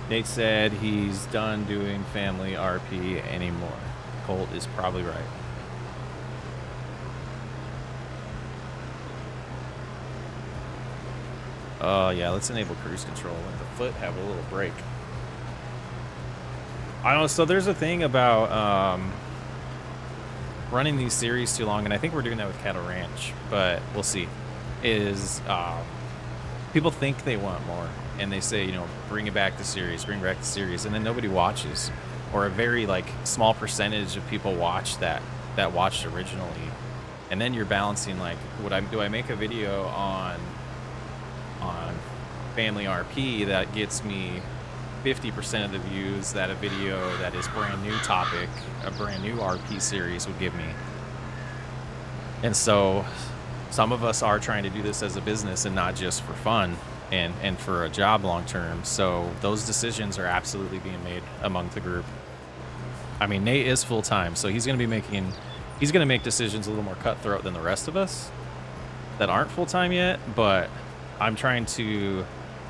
Nate said he's done doing family RP anymore. Colt is probably right. Oh, yeah, let's enable cruise control. Let the foot have a little break. I don't know, so there's a thing about running these series too long, and I think we're doing that with Cattle Ranch, but we'll see, is people think they want more. And they say, you know, bring back the series, and then nobody watches, or a very like small percentage of people watch that watched originally, and then you're balancing like, do I make a video on family RP that gets me 50% of the views that a video that is brand new topic, a brand new RP series would give me? And so some of us are trying to do this as a business and not just for fun. And for a job long term. So those decisions are absolutely being made among the group. I mean, Nate is full time, so he's going to make decisions a little more cutthroat than the rest of us that aren't full time yet. But I'm trying to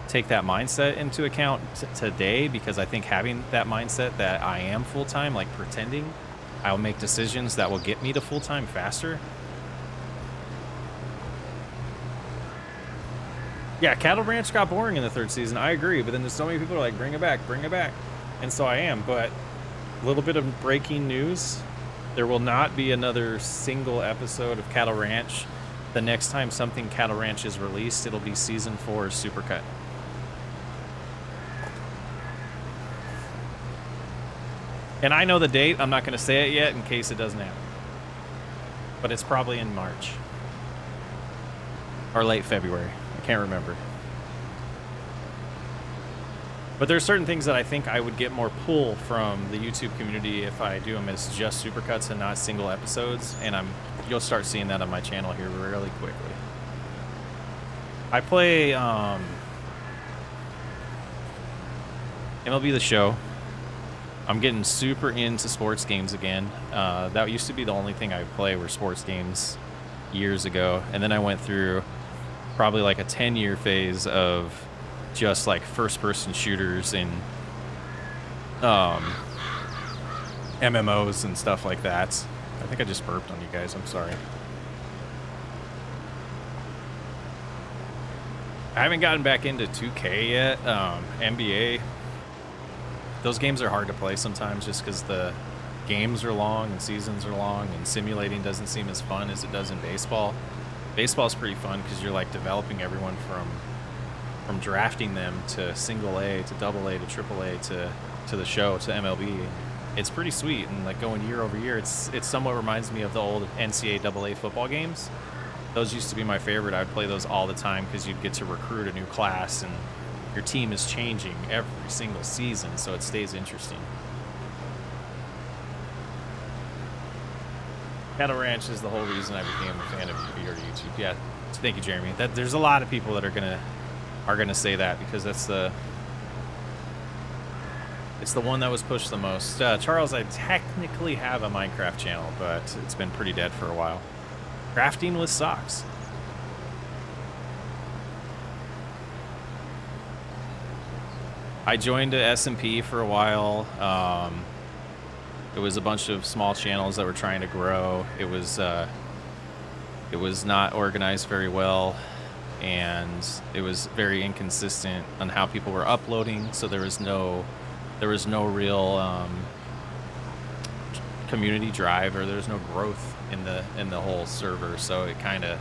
take that mindset into account today, because I think having that mindset that I am full time, like pretending I'll make decisions that will get me to full time faster. Yeah, Cattle Ranch got boring in the 3rd season. I agree, but then there's so many people who are like, bring it back, and so I am. But a little bit of breaking news: there will not be another single episode of Cattle Ranch. The next time something Cattle Ranch is released, it'll be season 4 Supercut. And I know the date. I'm not going to say it yet in case it doesn't happen. But it's probably in March. Or late February. I can't remember. But there's certain things that I think I would get more pull from the YouTube community if I do them as just supercuts and not single episodes. And you'll start seeing that on my channel here really quickly. I play MLB The Show. I'm getting super into sports games again. That used to be the only thing I would play were sports games years ago. And then I went through probably like a 10-year phase of just like first-person shooters and MMOs and stuff like that. I think I just burped on you guys. I'm sorry. I haven't gotten back into 2K yet. NBA. Those games are hard to play sometimes just because the games are long and seasons are long and simulating doesn't seem as fun as it does in baseball. Baseball's pretty fun because you're like developing everyone from drafting them to single A to double A to triple A to the show to MLB. It's pretty sweet, and like going year over year, it somewhat reminds me of the old NCAA football games. Those used to be my favorite. I'd play those all the time because you'd get to recruit a new class and your team is changing every single season, so it stays interesting. Cattle Ranch is the whole reason I became a fan of your YouTube. Yeah, thank you, Jeremy. There's a lot of people that are gonna say that because it's the one that was pushed the most. Charles, I technically have a Minecraft channel, but it's been pretty dead for a while. Crafting with socks. I joined a SMP for a while. It was a bunch of small channels that were trying to grow. It was not organized very well, and it was very inconsistent on how people were uploading. So there was no real community drive, or there was no growth in the whole server. So it kind of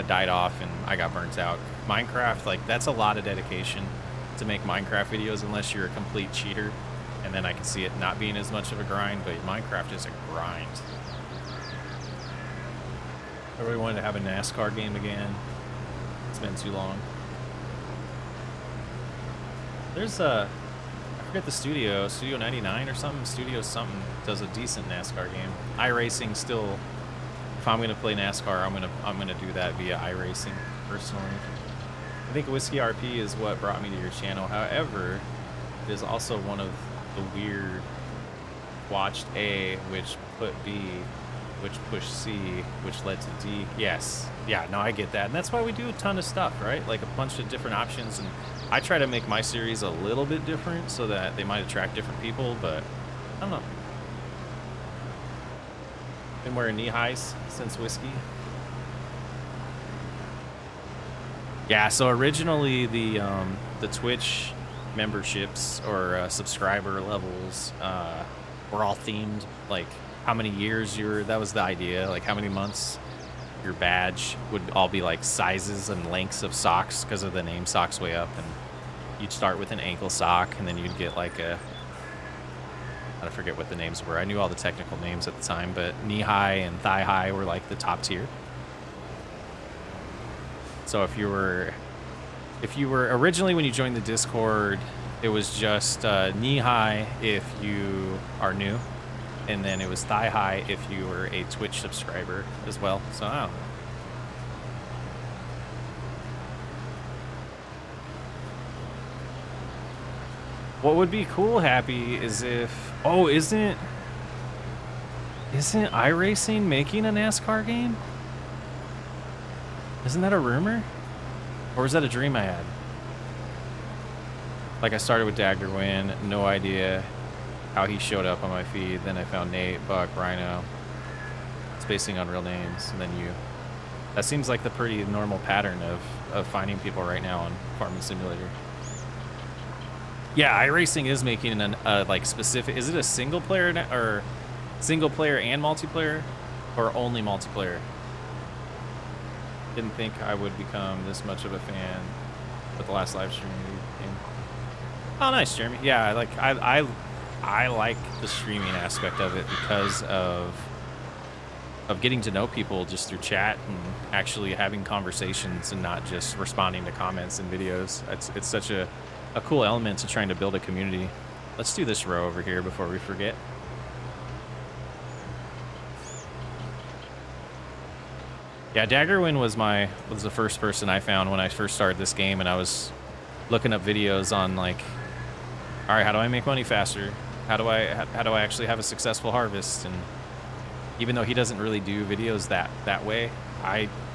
died off, and I got burnt out. Minecraft, like, that's a lot of dedication to make Minecraft videos unless you're a complete cheater, and then I can see it not being as much of a grind, but Minecraft is a grind. I really wanted to have a NASCAR game again. It's been too long. There's I forget the Studio 99 or something. Studio something does a decent NASCAR game. iRacing still, if I'm gonna play NASCAR, I'm gonna do that via iRacing personally. I think Whiskey RP is what brought me to your channel. However, it is also one of the weird watched A, which put B, which pushed C, which led to D. Yes. Yeah, no, I get that. And that's why we do a ton of stuff, right? Like a bunch of different options. And I try to make my series a little bit different so that they might attract different people, but I don't know. Been wearing knee highs since Whiskey. Yeah, so originally the Twitch memberships or subscriber levels were all themed, like how many years that was the idea, like how many months your badge would all be like sizes and lengths of socks because of the name Socks Way Up, and you'd start with an ankle sock and then you'd get like I forget what the names were. I knew all the technical names at the time, but knee high and thigh high were like the top tier. So if you were originally, when you joined the Discord, it was just knee high if you are new, and then it was thigh high if you were a Twitch subscriber as well. So I don't know. What would be cool, Happy, is if isn't iRacing making a NASCAR game? Isn't that a rumor? Or was that a dream I had? Like, I started with Daggerwin, no idea how he showed up on my feed. Then I found Nate, Buck, Rhino, spacing on real names, and then you. That seems like the pretty normal pattern of finding people right now on Farming Simulator. Yeah, iRacing is making an like specific. Is it a single player or single player and multiplayer, or only multiplayer? Didn't think I would become this much of a fan with the last live stream game. Oh, nice, Jeremy. Yeah, like I like the streaming aspect of it because of getting to know people just through chat and actually having conversations and not just responding to comments and videos. It's such a cool element to trying to build a community. Let's do this row over here before we forget. Yeah, Daggerwin was the first person I found when I first started this game, and I was looking up videos on like, all right, how do I make money faster? How do I actually have a successful harvest? And even though he doesn't really do videos that way,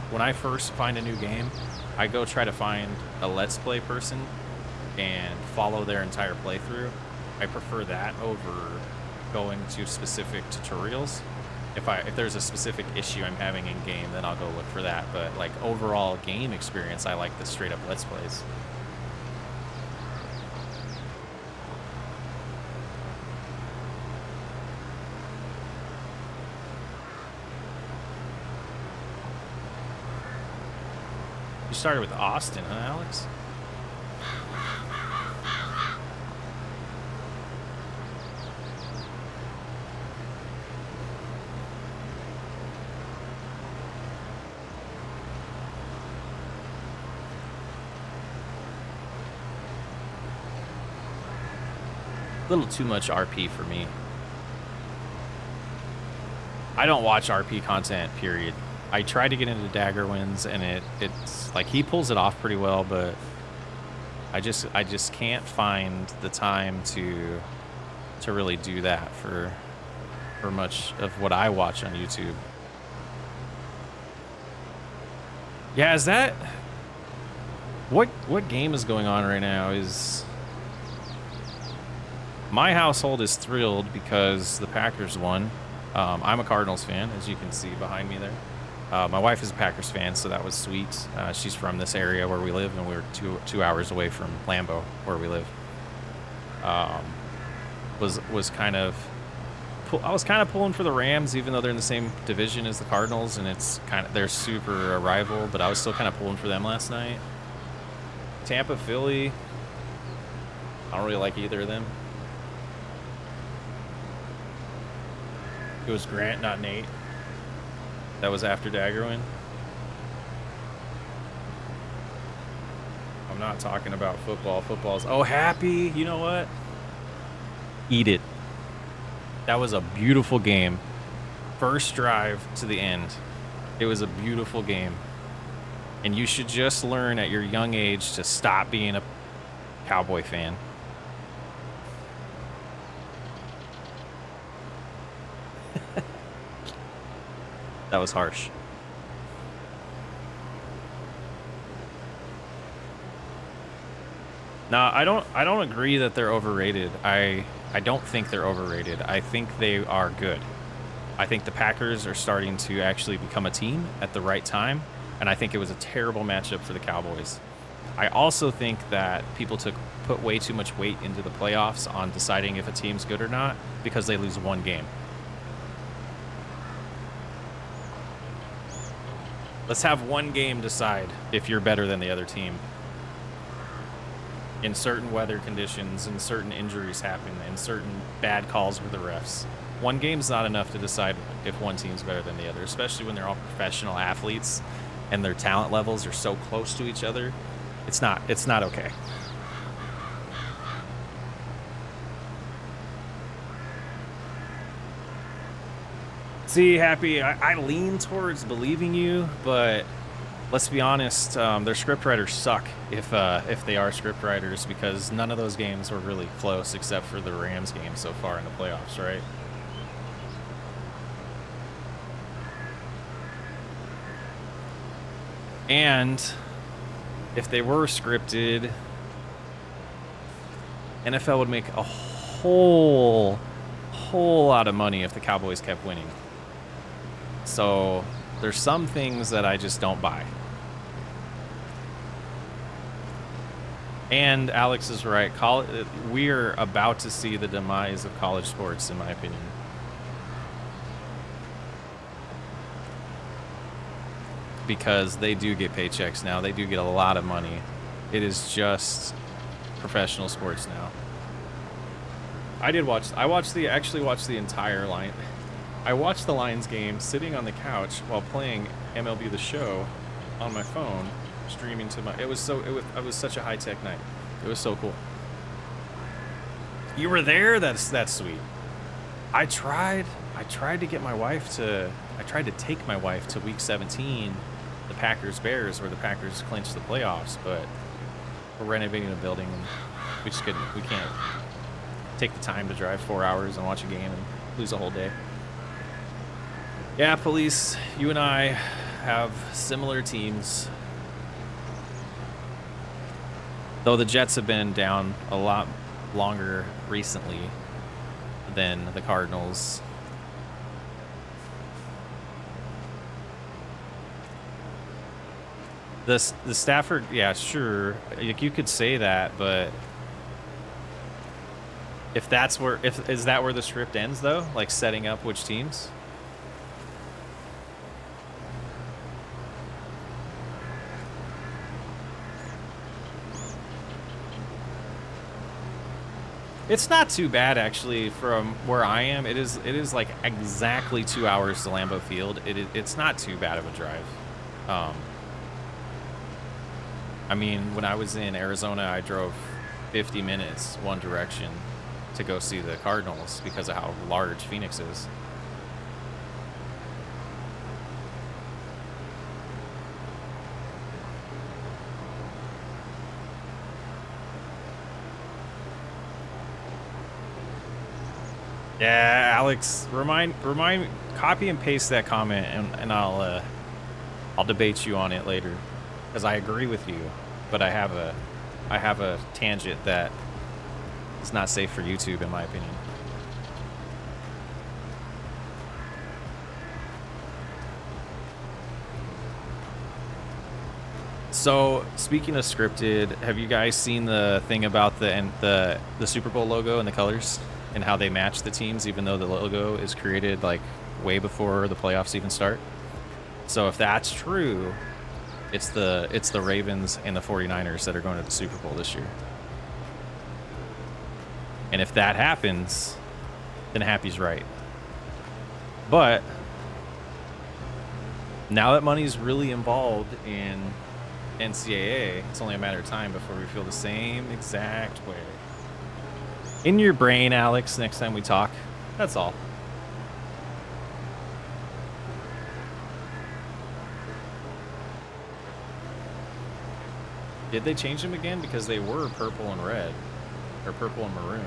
when I first find a new game, I go try to find a Let's Play person and follow their entire playthrough. I prefer that over going to specific tutorials. If there's a specific issue I'm having in game, then I'll go look for that. But like overall game experience, I like the straight up Let's Plays. You started with Austin, huh, Alex? A little too much RP for me. I don't watch RP content, period. I try to get into Daggerwin's, and it's like he pulls it off pretty well, but I just can't find the time to really do that for much of what I watch on YouTube. Yeah, is that what game is going on right now? Is my household is thrilled because the Packers won. I'm a Cardinals fan, as you can see behind me there. My wife is a Packers fan, so that was sweet. She's from this area where we live, and we're two hours away from Lambeau, where we live. Was kind of I was kind of pulling for the Rams, even though they're in the same division as the Cardinals, and they're super a rival. But I was still kind of pulling for them last night. Tampa, Philly. I don't really like either of them. It was Grant, not Nate. That was after Daggerwin. I'm not talking about football. Football's... Oh, happy! You know what? Eat it. That was a beautiful game. First drive to the end. It was a beautiful game. And you should just learn at your young age to stop being a Cowboy fan. That was harsh. No, I don't agree that they're overrated. I don't think they're overrated. I think they are good. I think the Packers are starting to actually become a team at the right time, and I think it was a terrible matchup for the Cowboys. I also think that people put way too much weight into the playoffs on deciding if a team's good or not because they lose one game. Let's have one game decide if you're better than the other team. In certain weather conditions, and certain injuries happen, and certain bad calls with the refs. One game's not enough to decide if one team's better than the other, especially when they're all professional athletes and their talent levels are so close to each other. It's not okay. See, Happy, I lean towards believing you, but let's be honest, their scriptwriters suck if they are scriptwriters, because none of those games were really close except for the Rams game so far in the playoffs, right? And if they were scripted, NFL would make a whole lot of money if the Cowboys kept winning. So there's some things that I just don't buy. And Alex is right. We're about to see the demise of college sports, in my opinion. Because they do get paychecks now. They do get a lot of money. It is just professional sports now. I did watch. Actually watched the entire line. I watched the Lions game sitting on the couch while playing MLB The Show on my phone, streaming to my. It was such a high tech night. It was so cool. You were there. That's sweet. I tried to get my wife to. I tried to take my wife to Week 17, the Packers Bears, where the Packers clinched the playoffs, but we're renovating a building and we just couldn't. We can't take the time to drive 4 hours and watch a game and lose a whole day. Yeah, police, you and I have similar teams. Though the Jets have been down a lot longer recently than the Cardinals. The Stafford, yeah, sure. You could say that, but if that's where, is that where the script ends though? Like setting up which teams? It's not too bad actually from where I am. It is like exactly 2 hours to Lambeau Field. It's not too bad of a drive. I mean, when I was in Arizona, I drove 50 minutes one direction to go see the Cardinals because of how large Phoenix is. Yeah, Alex, copy and paste that comment, and I'll debate you on it later, because I agree with you, but I have a tangent that is not safe for YouTube, in my opinion. So, speaking of scripted, have you guys seen the thing about the Super Bowl logo and the colors and how they match the teams, even though the logo is created like way before the playoffs even start? So if that's true, it's the Ravens and the 49ers that are going to the Super Bowl this year. And if that happens, then Happy's right. But now that money's really involved in NCAA, it's only a matter of time before we feel the same exact way. In your brain, Alex, next time we talk. That's all. Did they change them again? Because they were purple and red. Or purple and maroon.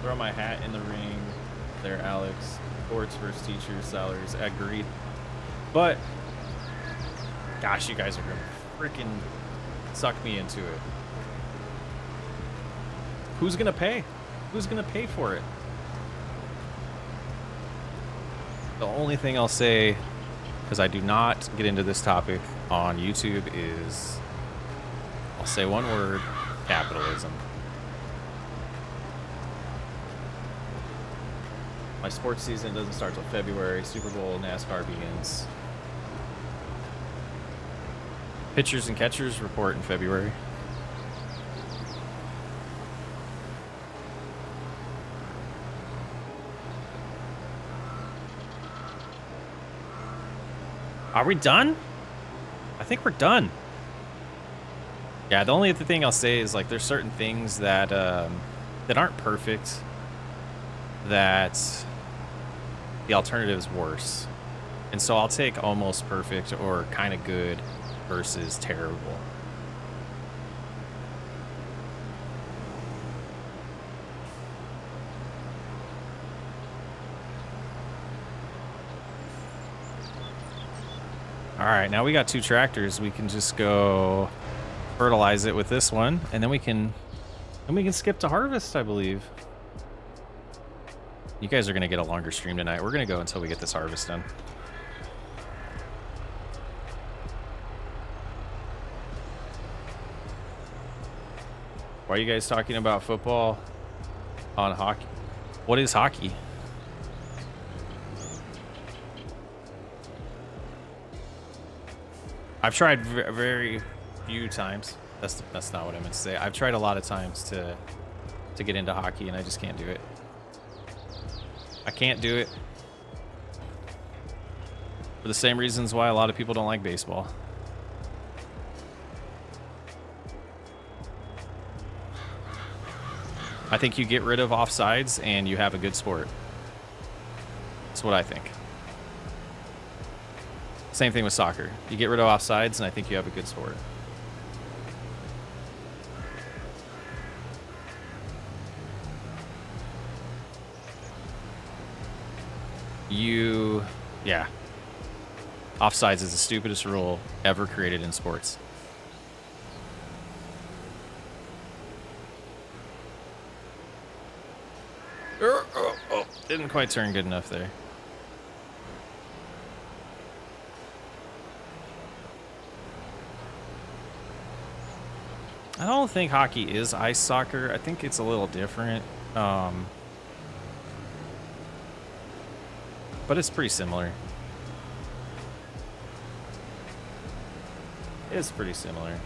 Throw my hat in the ring there, Alex. Sports versus teachers, salaries, agreed. But, gosh, you guys are going to freaking suck me into it. Who's going to pay? Who's going to pay for it? The only thing I'll say, because I do not get into this topic on YouTube, is I'll say one word: capitalism. My sports season doesn't start till February. Super Bowl, NASCAR begins. Pitchers and catchers report in February. Are we done? I think we're done. Yeah, the only other thing I'll say is, like, there's certain things that that aren't perfect, that the alternative is worse. And so I'll take almost perfect or kind of good versus terrible. All right, now we got 2 tractors. We can just go fertilize it with this one, and then we can skip to harvest, I believe. You guys are gonna get a longer stream tonight. We're gonna go until we get this harvest done. Why are you guys talking about football on hockey? What is hockey? I've tried very few times. That's not what I meant to say. I've tried a lot of times to get into hockey, and I just can't do it. I can't do it for the same reasons why a lot of people don't like baseball. I think you get rid of offsides and you have a good sport. That's what I think. Same thing with soccer. You get rid of offsides and I think you have a good sport. Yeah. Offsides is the stupidest rule ever created in sports. Oh, didn't quite turn good enough there. I don't think hockey is ice soccer. I think it's a little different. But it's pretty similar. It's pretty similar.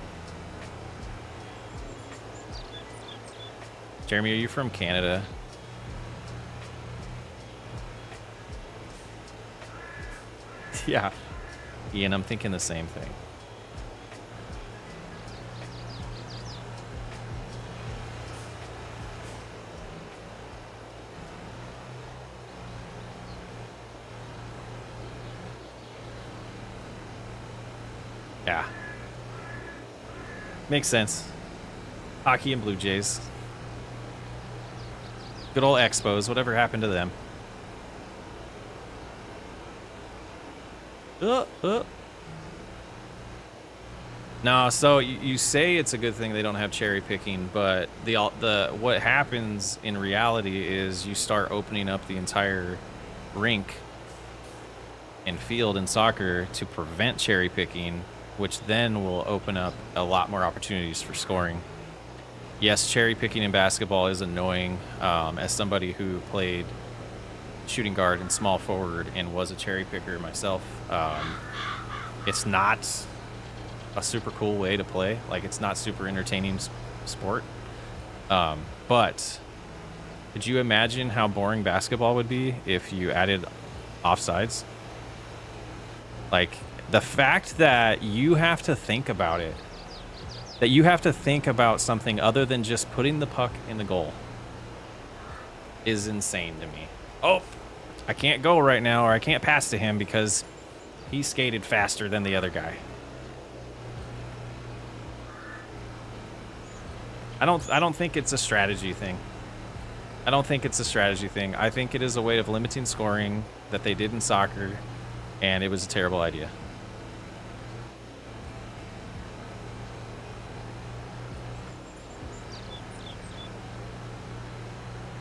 Jeremy, are you from Canada? Yeah. Ian, I'm thinking the same thing. Yeah. Makes sense. Hockey and Blue Jays. Good old Expos. Whatever happened to them? No, so you say it's a good thing they don't have cherry picking, but what happens in reality is you start opening up the entire rink and field in soccer to prevent cherry picking, which then will open up a lot more opportunities for scoring. Yes, cherry picking in basketball is annoying. As somebody who played shooting guard and small forward and was a cherry picker myself, it's not a super cool way to play. Like, it's not super entertaining sport. But could you imagine how boring basketball would be if you added offsides? Like, the fact that you have to think about it, that you have to think about something other than just putting the puck in the goal is insane to me. Oh, I can't go right now, or I can't pass to him because he skated faster than the other guy. I don't think it's a strategy thing. I don't think it's a strategy thing. I think it is a way of limiting scoring that they did in soccer, and it was a terrible idea.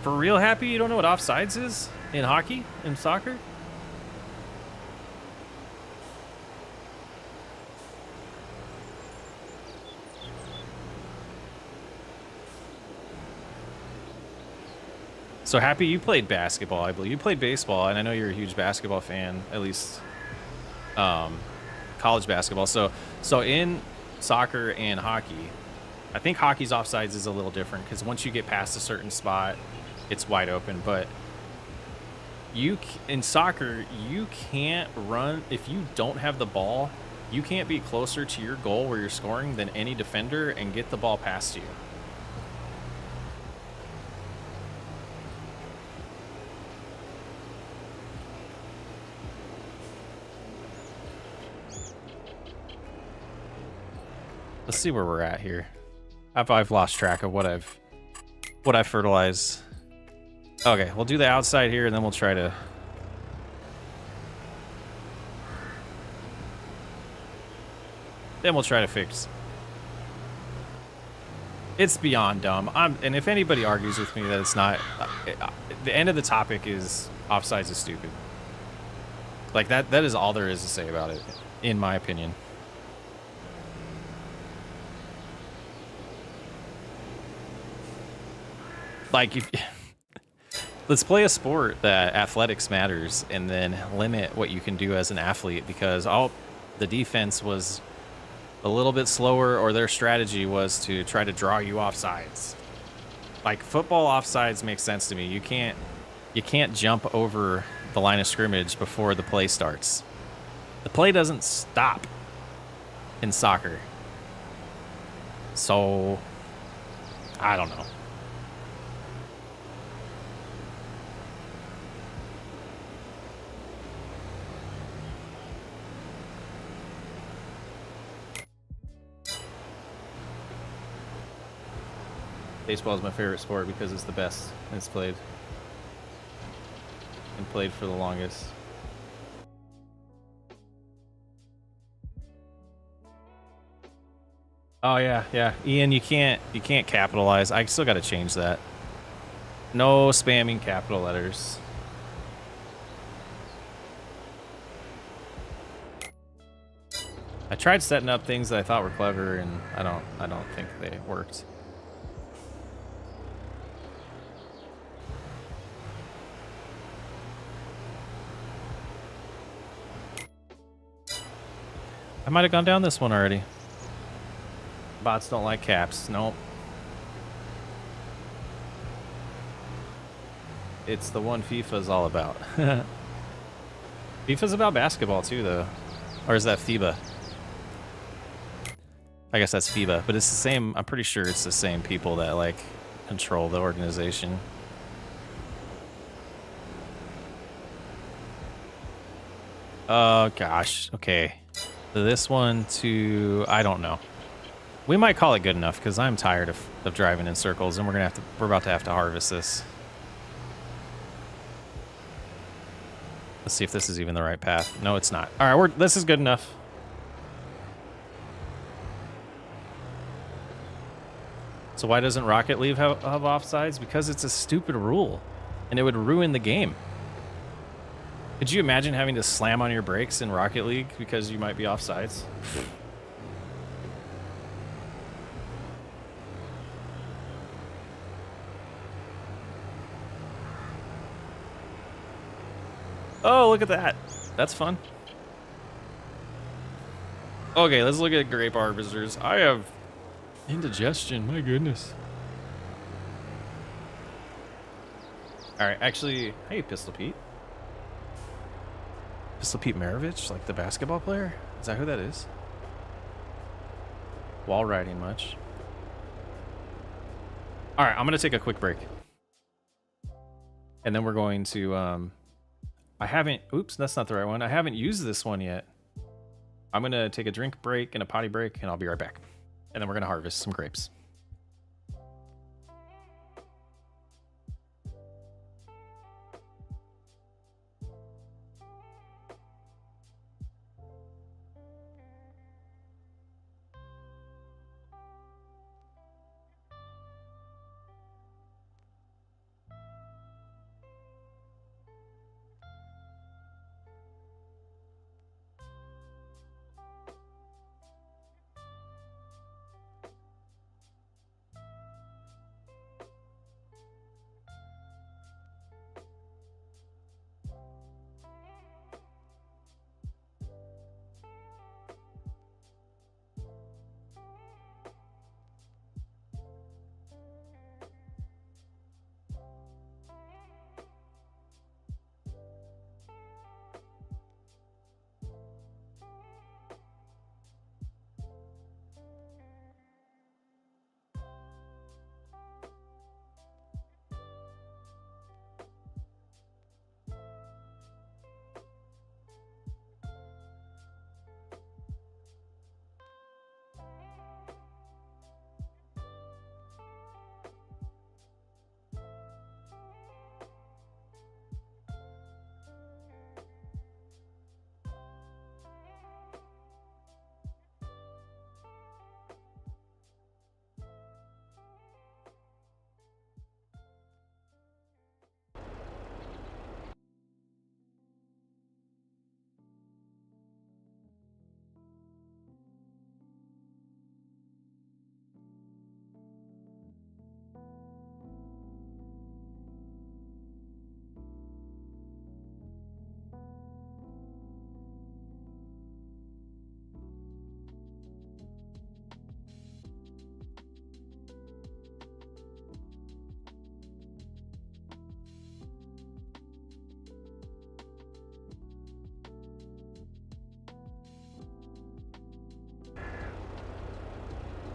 For real, Happy? You don't know what offsides is in hockey, in soccer? So, Happy, you played basketball, I believe. You played baseball, and I know you're a huge basketball fan, at least college basketball. So in soccer and hockey, I think hockey's offsides is a little different because once you get past a certain spot, it's wide open. But in soccer, you can't run if you don't have the ball. You can't be closer to your goal where you're scoring than any defender and get the ball past you. Let's see where we're at here. I've lost track of what I've fertilized. Okay, we'll do the outside here, and then we'll try to. Then we'll try to fix. It's beyond dumb. And if anybody argues with me that it's not, the end of the topic is offsides is stupid. Like that is all there is to say about it, in my opinion. Like, let's play a sport that athletics matters, and then limit what you can do as an athlete, because the defense was a little bit slower, or their strategy was to try to draw you off sides. Like football offsides makes sense to me. You can't jump over the line of scrimmage before the play starts. The play doesn't stop in soccer. So I don't know. Baseball is my favorite sport because it's the best and it's played for the longest. Oh yeah, yeah. Ian, you can't capitalize. I still got to change that. No spamming capital letters. I tried setting up things that I thought were clever, and I don't think they worked. I might have gone down this one already. Bots don't like caps. Nope. It's the one FIFA's all about. FIFA's about basketball too, though. Or is that FIBA? I guess that's FIBA, but it's the same. I'm pretty sure it's the same people that like control the organization. Oh gosh. Okay. So this one to I don't know. We might call it good enough because I'm tired of driving in circles, and we're about to have to harvest this. Let's see if this is even the right path. No, it's not. All right, this is good enough. So why doesn't Rocket League have offsides? Because it's a stupid rule, and it would ruin the game. Could you imagine having to slam on your brakes in Rocket League because you might be offsides? Oh, look at that. That's fun. Okay, let's look at grape harvesters. I have indigestion, my goodness. All right, actually, hey, Pistol Pete. Pistol Pete Maravich, like the basketball player? Is that who that is? Wall riding much. All right, I'm going to take a quick break. And then we're going to, oops, that's not the right one. I haven't used this one yet. I'm going to take a drink break and a potty break, and I'll be right back. And then we're going to harvest some grapes.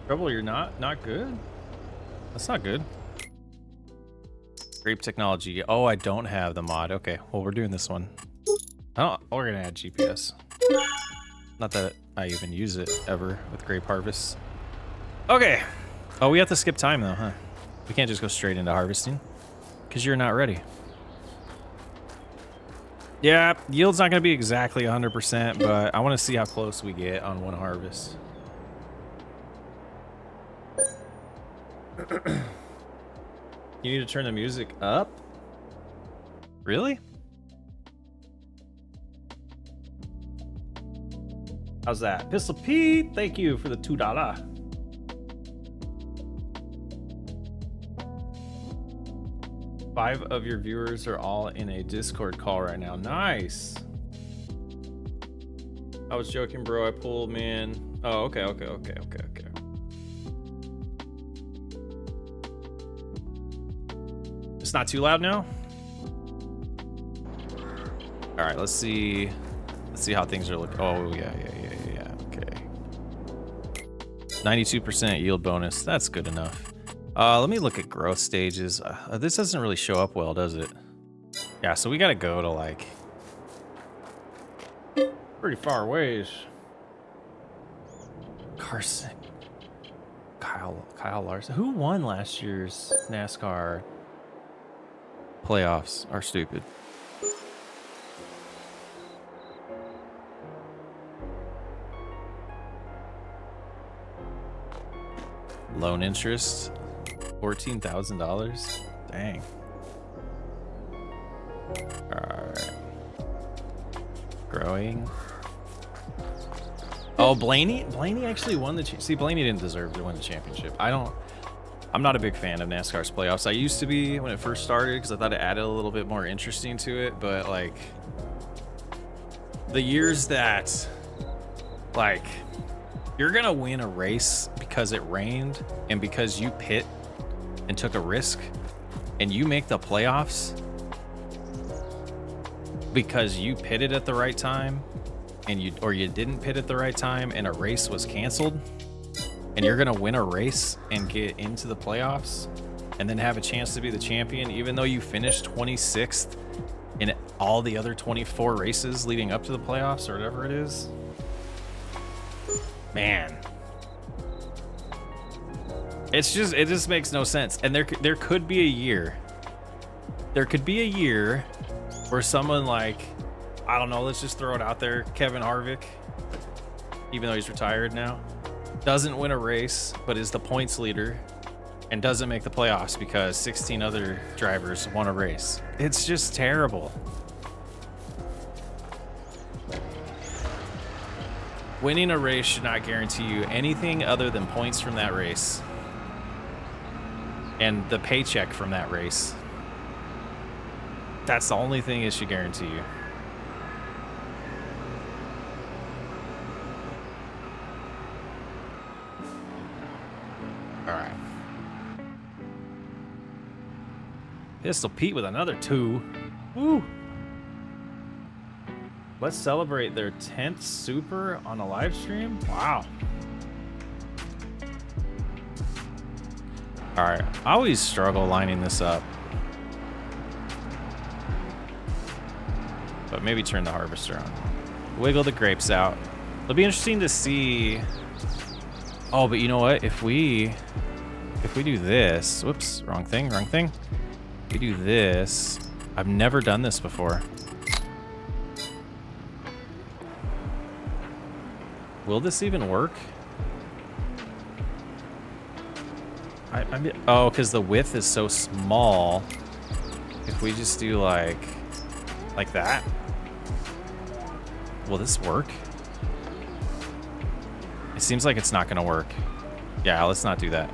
Trouble, you're not good? That's not good. Grape technology. Oh, I don't have the mod. Okay, well, we're doing this one. We're gonna add GPS. Not that I even use it ever with grape harvest. Okay. Oh, we have to skip time though, huh? We can't just go straight into harvesting because you're not ready. Yeah, yield's not gonna be exactly 100%, but I want to see how close we get on one harvest. You need to turn the music up? Really? How's that? Pistol Pete, thank you for the $2. Five of your viewers are all in a Discord call right now. Nice. I was joking, bro. I pulled, man. Oh, okay. It's not too loud now? All right, let's see how things are looking. Oh, yeah. Okay. 92% yield bonus. That's good enough. Let me look at growth stages. This doesn't really show up well, does it? Yeah, so we got to go to like pretty far ways. Carson. Kyle Larson. Who won last year's NASCAR? Playoffs are stupid. Loan interest, $14,000. Dang. All right. Growing. Oh, Blaney actually won the. See, Blaney didn't deserve to win the championship. I'm not a big fan of NASCAR's playoffs. I used to be when it first started because I thought it added a little bit more interesting to it. But like the years that like you're gonna win a race because it rained and because you pit and took a risk and you make the playoffs because you pitted at the right time and you didn't pit at the right time and a race was canceled. And you're gonna win a race and get into the playoffs and then have a chance to be the champion, even though you finished 26th in all the other 24 races leading up to the playoffs or whatever it is. Man. It just makes no sense. And there could be a year. There could be a year where someone like, I don't know, let's just throw it out there, Kevin Harvick, even though he's retired now, doesn't win a race, but is the points leader and doesn't make the playoffs because 16 other drivers won a race. It's just terrible. Winning a race should not guarantee you anything other than points from that race and the paycheck from that race. That's the only thing it should guarantee you. All right. Pistol Pete with another 2. Woo. Let's celebrate their 10th super on a live stream. Wow. All right. I always struggle lining this up. But maybe turn the harvester on. Wiggle the grapes out. It'll be interesting to see. Oh, but you know what? If we do this, whoops, wrong thing. If we do this, I've never done this before. Will this even work? I mean, oh, because the width is so small. If we just do like that, will this work? It seems like it's not gonna work. Yeah, let's not do that.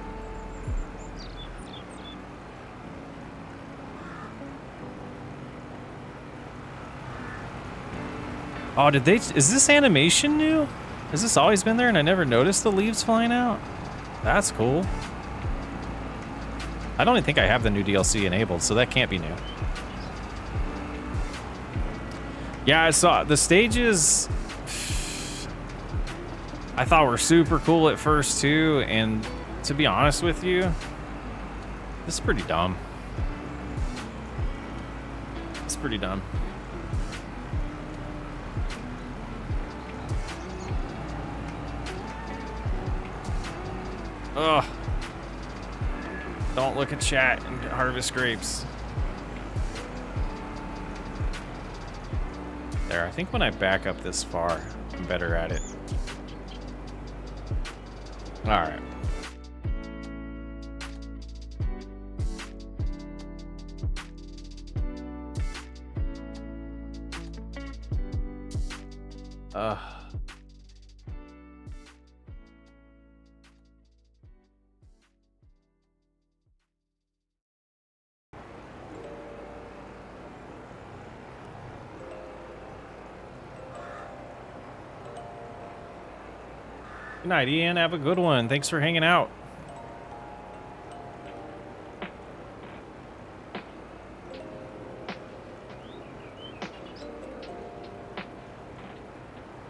Oh, is this animation new? Has this always been there and I never noticed the leaves flying out? That's cool. I don't even think I have the new DLC enabled, so that can't be new. Yeah, I saw the stages. I thought were super cool at first too, and to be honest with you, this is pretty dumb. It's pretty dumb. Ugh. Don't look at chat and harvest grapes. There, I think when I back up this far, I'm better at it. All right. Good night, Ian. Have a good one. Thanks for hanging out.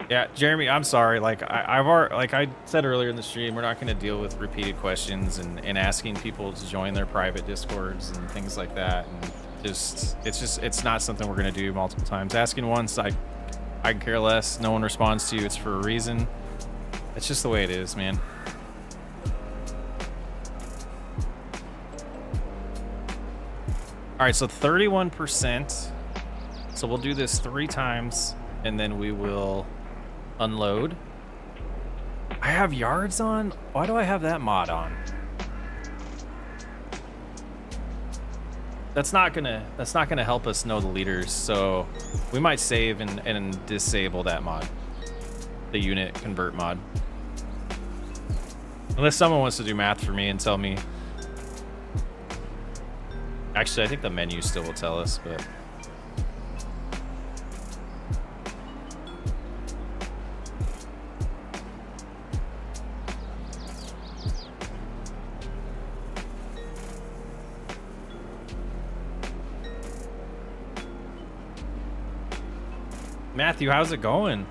Yeah, Jeremy, I'm sorry. Like I said earlier in the stream, we're not going to deal with repeated questions and asking people to join their private discords and things like that. And it's not something we're going to do multiple times. Asking once, I care less. No one responds to you. It's for a reason. It's just the way it is, man. All right, so 31%. So we'll do this 3 times, and then we will unload. I have yards on? Why do I have that mod on? That's not gonna help us know the leaders, so we might save and disable that mod. The unit convert mod. Unless someone wants to do math for me and tell me. Actually, I think the menu still will tell us, but. Matthew, how's it going?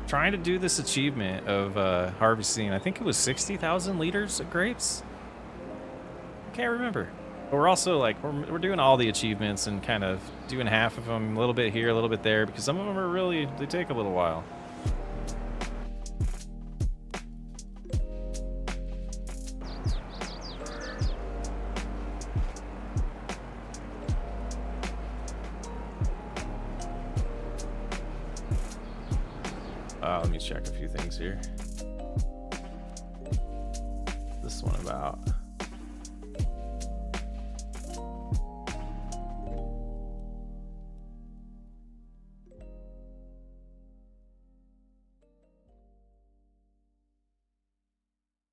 Trying to do this achievement of harvesting, I think it was 60,000 liters of grapes. I can't remember. But we're also like, we're doing all the achievements and kind of doing half of them, a little bit here, a little bit there, because some of them are really, they take a little while. Let me check a few things here. This one about.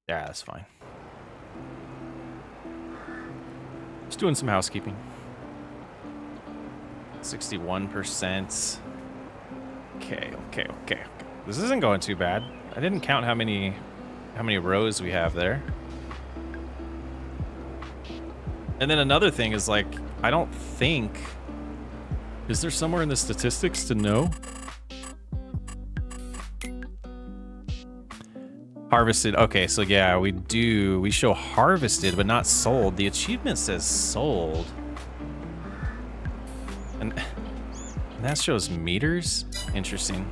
Yeah, that's fine. Just doing some housekeeping. 61%. Okay. This isn't going too bad. I didn't count how many rows we have there. And then another thing is, like, I don't think, is there somewhere in the statistics to know? Harvested. Okay, so yeah, we show harvested but not sold. The achievement says sold. And that shows meters? Interesting.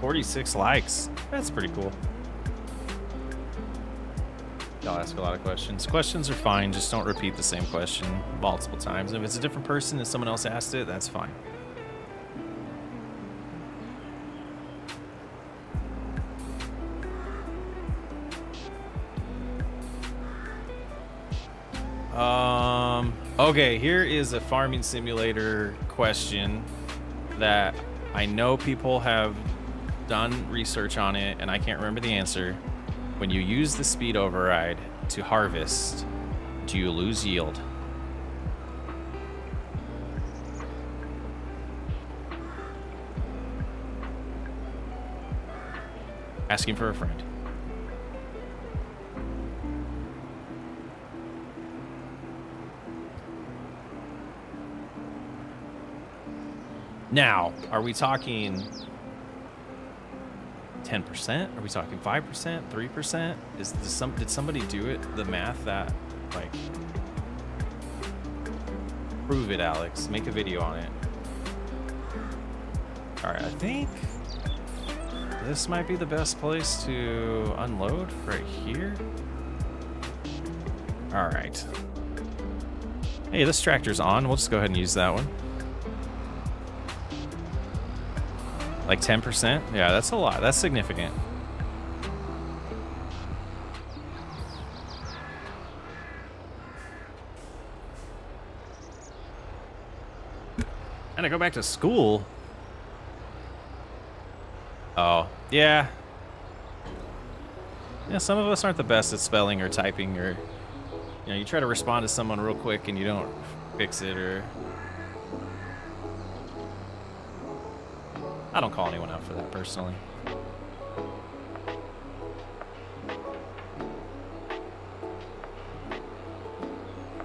46 likes. That's pretty cool. Y'all ask a lot of questions. Questions are fine, just don't repeat the same question multiple times. And if it's a different person and someone else asked it, that's fine. Okay, here is a farming simulator question that I know people have done research on it, and I can't remember the answer. When you use the speed override to harvest, do you lose yield? Asking for a friend. Now, are we talking 10%? Are we talking 5%? 3%? Did somebody do it? The math that, like, prove it, Alex. Make a video on it. All right, I think this might be the best place to unload right here. All right. Hey, this tractor's on. We'll just go ahead and use that one. Like 10%? Yeah, that's a lot. That's significant. And I go back to school. Oh, yeah. Yeah, some of us aren't the best at spelling or typing, or, you know, you try to respond to someone real quick and you don't fix it, or... I don't call anyone out for that personally.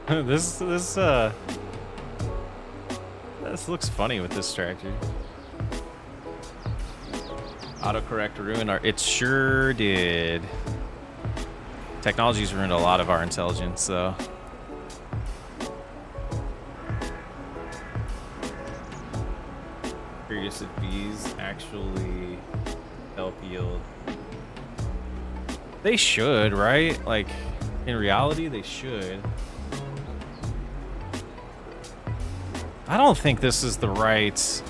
This looks funny with this tractor. Autocorrect ruined our... It sure did. Technology's ruined a lot of our intelligence, so... Curious if bees actually help yield. They should, right? Like, in reality, they should. I don't think this is the right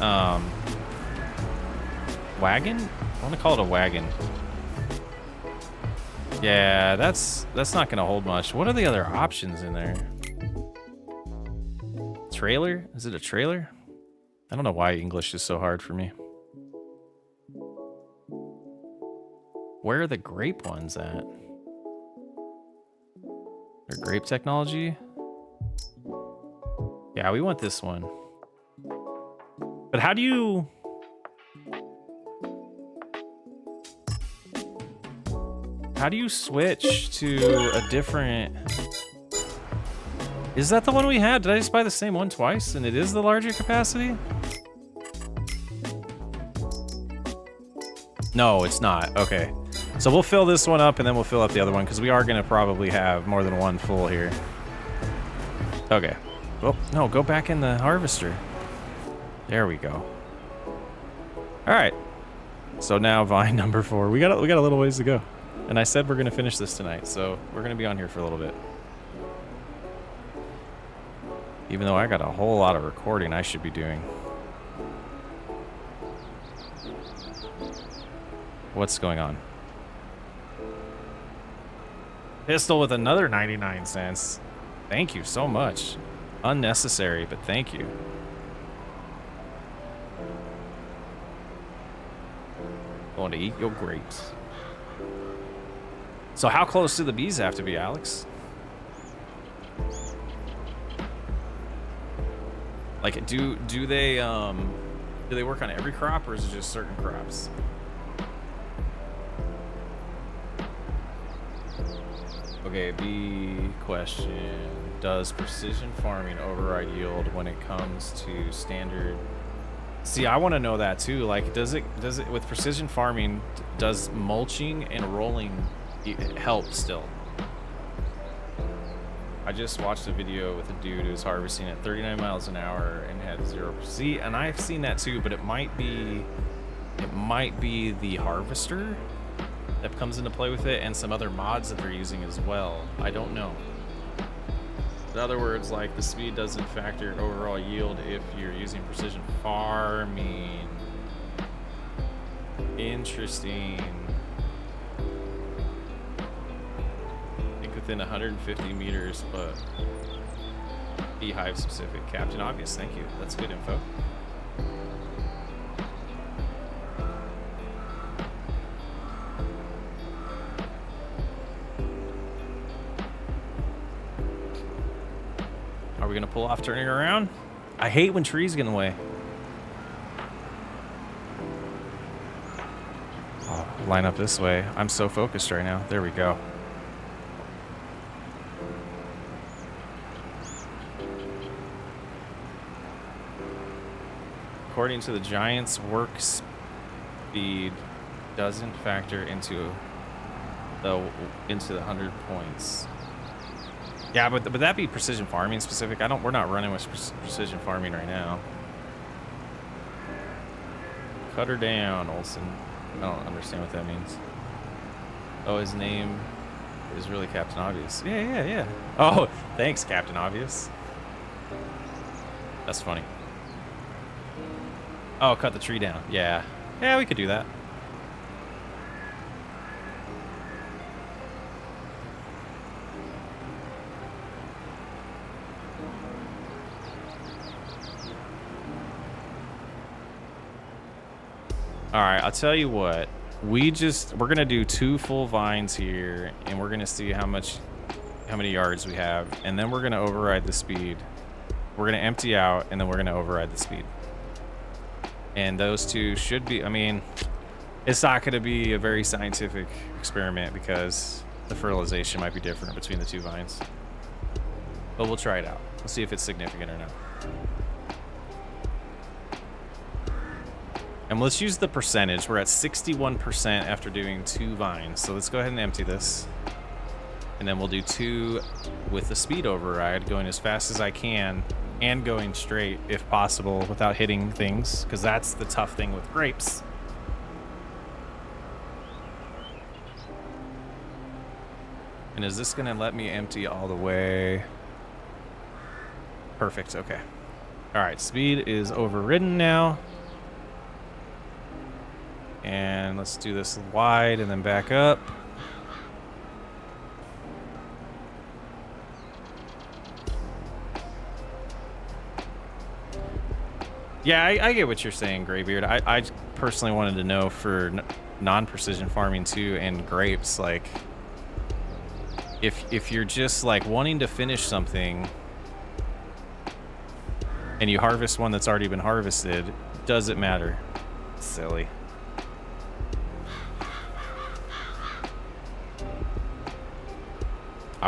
wagon. I want to call it a wagon. Yeah, that's not gonna hold much. What are the other options in there? Trailer? Is it a trailer? I don't know why English is so hard for me. Where are the grape ones at? Or grape technology? Yeah, we want this one. But how do you... How do you switch to a different... Is that the one we had? Did I just buy the same one twice and it is the larger capacity? No, it's not. Okay. So we'll fill this one up and then we'll fill up the other one because we are going to probably have more than one full here. Okay. Oh, no, go back in the harvester. There we go. All right. So now vine number 4. We got a little ways to go. And I said we're going to finish this tonight, so we're going to be on here for a little bit. Even though I got a whole lot of recording I should be doing. What's going on? Pistol with another 99 cents. Thank you so much. Unnecessary, but thank you. Going to eat your grapes. So how close do the bees have to be, Alex? Like, do they work on every crop, or is it just certain crops? Okay, bee question. Does precision farming override yield when it comes to standard? See, I want to know that too. Like, does it with precision farming, does mulching and rolling help still? I just watched a video with a dude who's harvesting at 39 miles an hour and had 0%. See, and I've seen that too, but it might be the harvester that comes into play with it and some other mods that they're using as well. I don't know. In other words, like, the speed doesn't factor overall yield if you're using precision farming. Interesting. I think within 150 meters, but beehive specific. Captain Obvious, thank you. That's good info. Are we gonna pull off turning around? I hate when trees get in the way. Oh, line up this way. I'm so focused right now. There we go. Of according to the Giants' work speed doesn't factor into the 100 points. Yeah, but would that be precision farming specific? We're not running with precision farming right now. Cut her down, Olsen. I don't understand what that means. Oh, his name is really Captain Obvious. Yeah. Oh, thanks, Captain Obvious. That's funny. Oh, cut the tree down. Yeah, we could do that. All right, I'll tell you what. We're gonna do 2 full vines here, and we're gonna see how many yards we have, and then we're gonna override the speed. We're gonna empty out, and then we're gonna override the speed. And those 2 should be, I mean, it's not gonna be a very scientific experiment because the fertilization might be different between the 2 vines. But we'll try it out. We'll see if it's significant or not. And let's use the percentage. We're at 61% after doing 2 vines. So let's go ahead and empty this. And then we'll do 2 with the speed override, going as fast as I can and going straight if possible without hitting things, because that's the tough thing with grapes. And is this going to let me empty all the way? Perfect. Okay. All right. Speed is overridden now. And let's do this wide and then back up. Yeah, I get what you're saying, Graybeard. I personally wanted to know for non-precision farming too and grapes, like if you're just like wanting to finish something and you harvest one that's already been harvested, does it matter? Silly.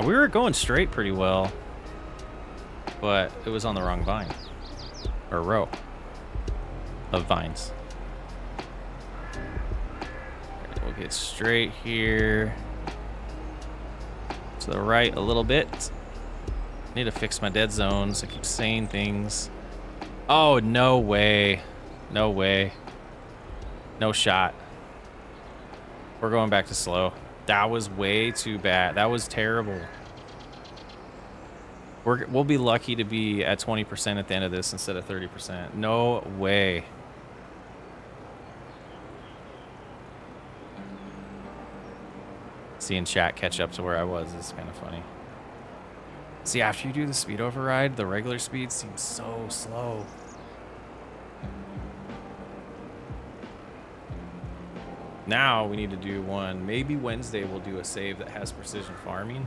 We were going straight pretty well, but it was on the wrong vine, or row of vines. Okay, we'll get straight here to the right a little bit. Need to fix my dead zones. I keep saying things. Oh, no way. No way. No shot. We're going back to slow. That was way too bad. That was terrible. We'll be lucky to be at 20% at the end of this instead of 30%. No way. Seeing chat catch up to where I was is kind of funny. See, after you do the speed override, the regular speed seems so slow. Now we need to do one. Maybe Wednesday we'll do a save that has precision farming,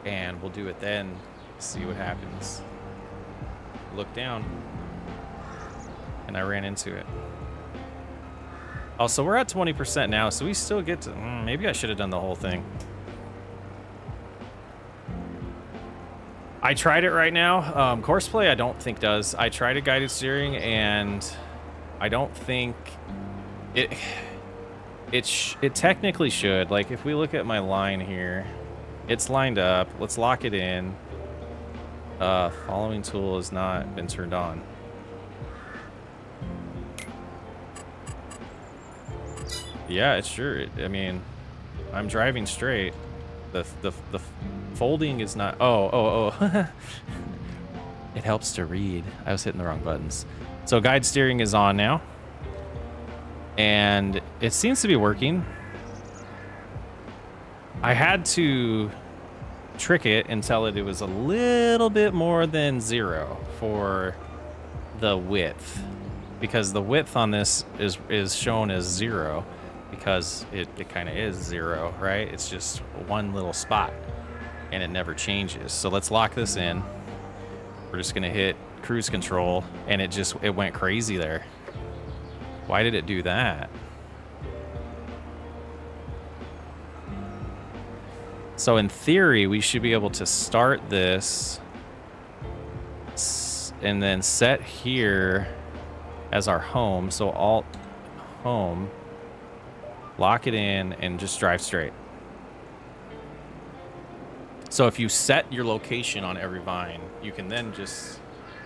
and we'll do it then. See what happens. Look down, and I ran into it. Oh, so we're at 20% now, so we still get to. Maybe I should have done the whole thing. I tried it right now. Course play, I don't think does. I tried a guided steering, and I don't think it. It technically should. Like, if we look at my line here, it's lined up. Let's lock it in. Following tool has not been turned on. Yeah, it's sure. I mean, I'm driving straight. The folding is not. Oh. It helps to read. I was hitting the wrong buttons. So guide steering is on now. And it seems to be working. I had to trick it and tell it was a little bit more than 0 for the width, because the width on this is shown as 0 because it kind of is 0, right? It's just one little spot and it never changes. So let's lock this in. We're just gonna hit cruise control, and it went crazy there. Why did it do that? So in theory, we should be able to start this and then set here as our home. So alt home, lock it in, and just drive straight. So if you set your location on every vine, you can then just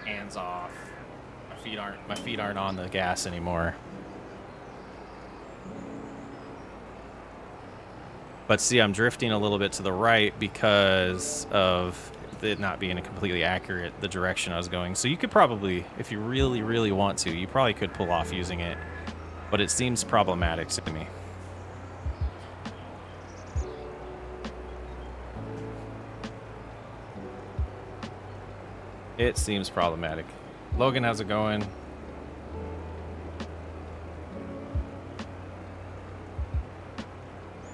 hands off. My feet aren't on the gas anymore. But see, I'm drifting a little bit to the right because of it not being completely accurate, the direction I was going. So you could probably, if you really, really want to, you probably could pull off using it. But it seems problematic to me. It seems problematic. Logan, how's it going?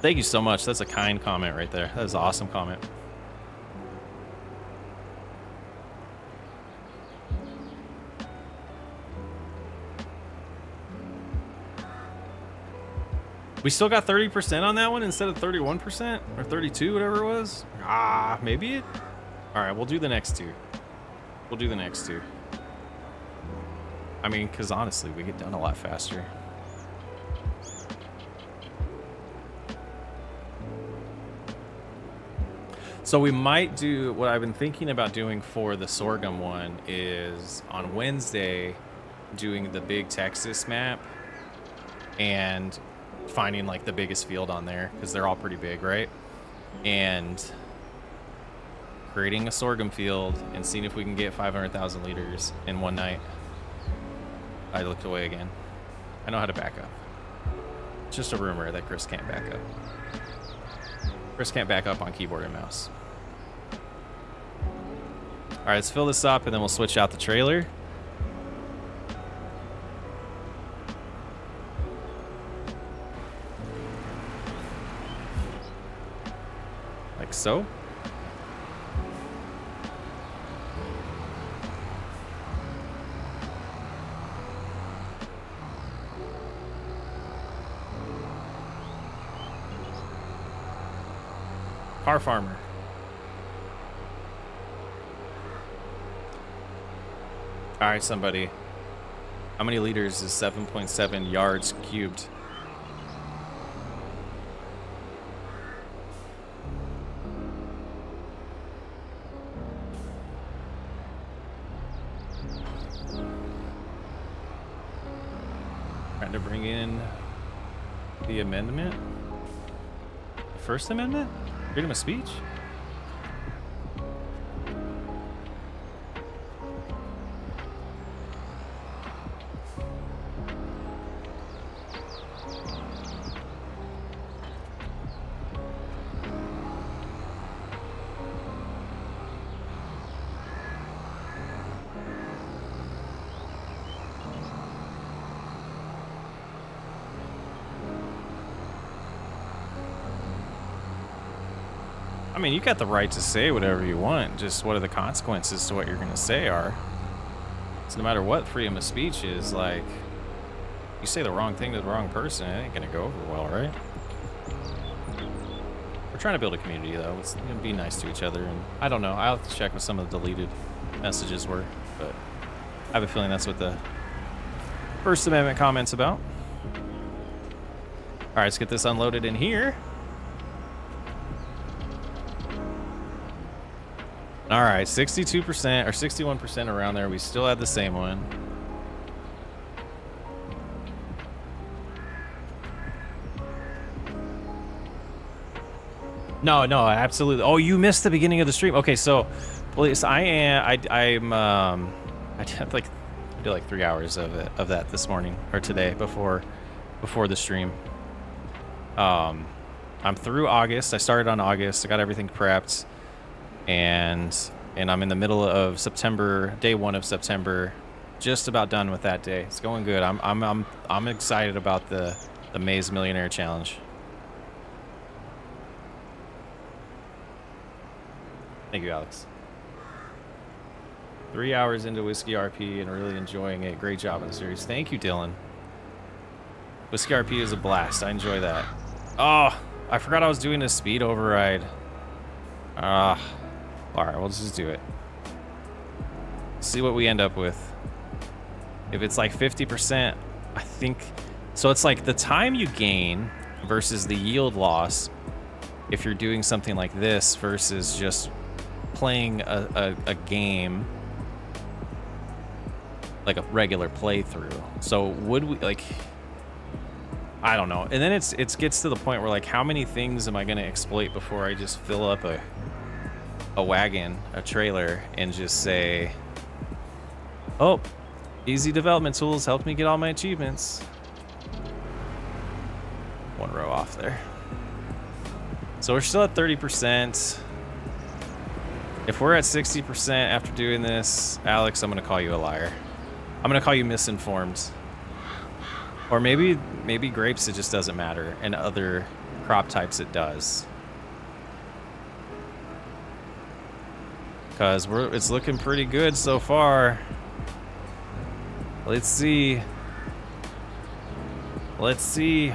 Thank you so much. That's a kind comment right there. That is an awesome comment. We still got 30% on that one instead of 31% or 32, whatever it was. Maybe it. All right, we'll do the next two. We'll do the next two. I mean, because honestly, we get done a lot faster. So we might do what I've been thinking about doing for the sorghum one is on Wednesday doing the big Texas map and finding like the biggest field on there because they're all pretty big, right? And creating a sorghum field and seeing if we can get 500,000 liters in one night. I looked away again. I know how to back up. It's just a rumor that Chris can't back up. Chris can't back up on keyboard and mouse. All right, let's fill this up and then we'll switch out the trailer. Like so. Car farmer. All right, somebody. How many liters is 7.7 yards cubed? Trying to bring in the amendment. The First Amendment? Freedom of speech? I mean, you got the right to say whatever you want. Just what are the consequences to what you're going to say are. So no matter what freedom of speech is, like, you say the wrong thing to the wrong person, it ain't going to go over well, right? We're trying to build a community, though. Let's be nice to each other. And I don't know. I'll have to check what some of the deleted messages were. But I have a feeling that's what the First Amendment comment's about. All right, let's get this unloaded in here. All right, 62% or 61% around there. We still had the same one. No, absolutely. Oh, you missed the beginning of the stream. Okay, so, please, I did like 3 hours of that this morning or today before the stream. I'm through August. I started on August. I got everything prepped. And I'm in the middle of September, day 1 of September, just about done with that day. It's going good. I'm excited about the Maze Millionaire Challenge. Thank you, Alex. 3 hours into Whiskey RP and really enjoying it. Great job in the series. Thank you, Dylan. Whiskey RP is a blast. I enjoy that. Oh, I forgot I was doing a speed override. All right, we'll just do it. See what we end up with. If it's like 50%, I think, so it's like the time you gain versus the yield loss if you're doing something like this versus just playing a game like a regular playthrough. So would we, like, I don't know. And then it gets to the point where, like, how many things am I going to exploit before I just fill up a wagon, a trailer, and just say, oh, easy development tools helped me get all my achievements. One row off there. So we're still at 30%. If we're at 60% after doing this, Alex, I'm going to call you a liar. I'm going to call you misinformed. Or maybe grapes, it just doesn't matter. And other crop types, it does. Because it's looking pretty good so far. Let's see. Let's see.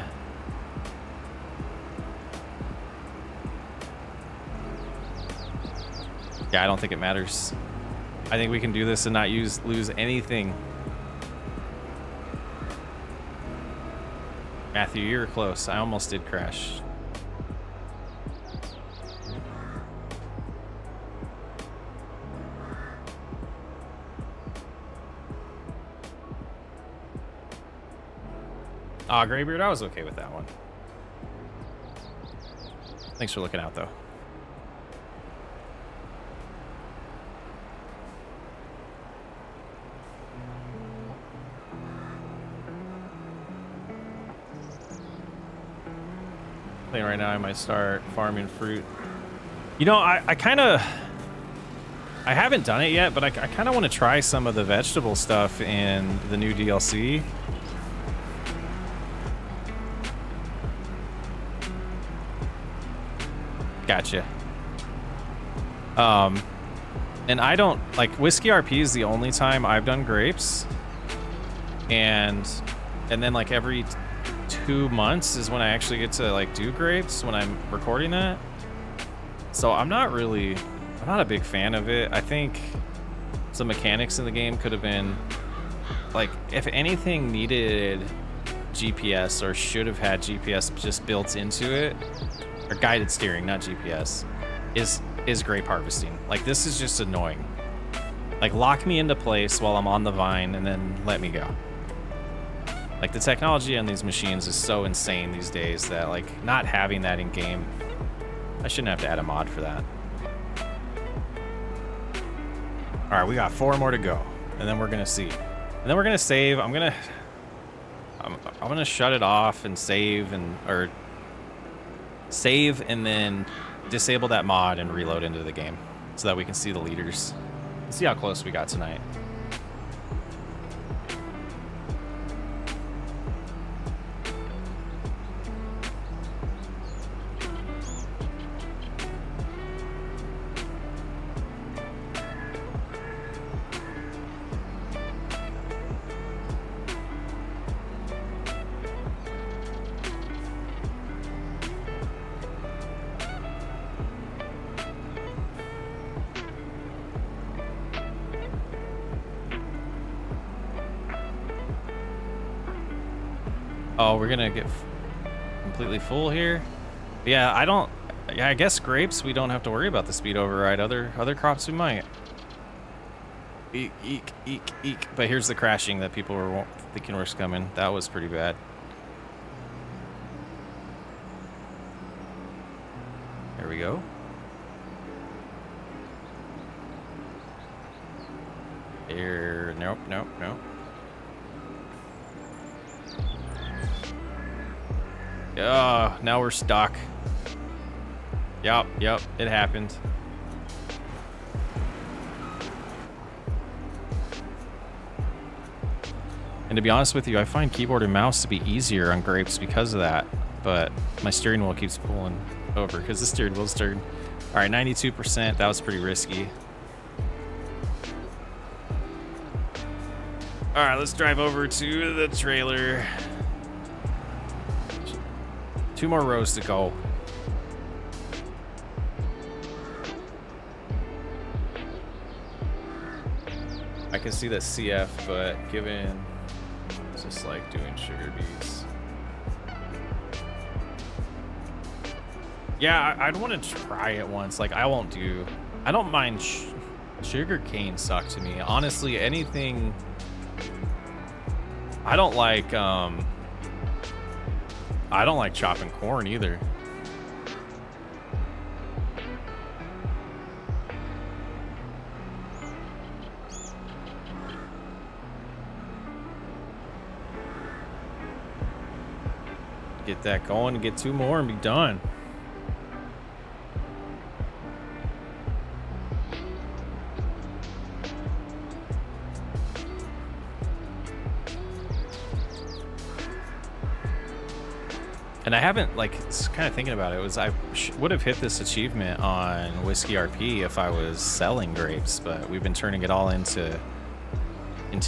Yeah, I don't think it matters. I think we can do this and not lose anything. Matthew, you were close. I almost did crash. Ah, Graybeard, I was okay with that one. Thanks for looking out, though. I think right now I might start farming fruit. You know, I haven't done it yet, but I kind of want to try some of the vegetable stuff in the new DLC. Gotcha. And I don't, like, Whiskey RP is the only time I've done grapes. And then, like, every 2 months is when I actually get to, like, do grapes when I'm recording that. So I'm not a big fan of it. I think some mechanics in the game could have been, like, if anything needed GPS or should have had GPS just built into it, or guided steering, not GPS, is grape harvesting. Like, this is just annoying. Like, lock me into place while I'm on the vine and then let me go. Like, the technology on these machines is so insane these days that, like, not having that in game, I shouldn't have to add a mod for that. All right, we got 4 more to go, and then we're gonna see. And then we're gonna save. I'm gonna shut it off and save and then disable that mod and reload into the game so that we can see the leaders. See how close we got tonight. Oh, we're gonna get completely full here. Yeah, I guess grapes, we don't have to worry about the speed override. Other crops we might. Eek, eek, eek, eek. But here's the crashing that people were thinking was coming. That was pretty bad. There we go. Here, nope, nope, nope. Now we're stuck. Yep, it happened. And to be honest with you, I find keyboard and mouse to be easier on grapes because of that. But my steering wheel keeps pulling over because the steering wheel's turned. All right, 92%. That was pretty risky. All right, let's drive over to the trailer. 2 more rows to go. I can see that CF, but given it's just like doing sugar beets. Yeah, I'd want to try it once. Like, I don't mind sugar cane suck to me. Honestly, anything. I don't like chopping corn either. Get that going and get 2 more and be done. And I haven't, like, it's kind of thinking about it, I would have hit this achievement on Whiskey RP if I was selling grapes, but we've been turning it all into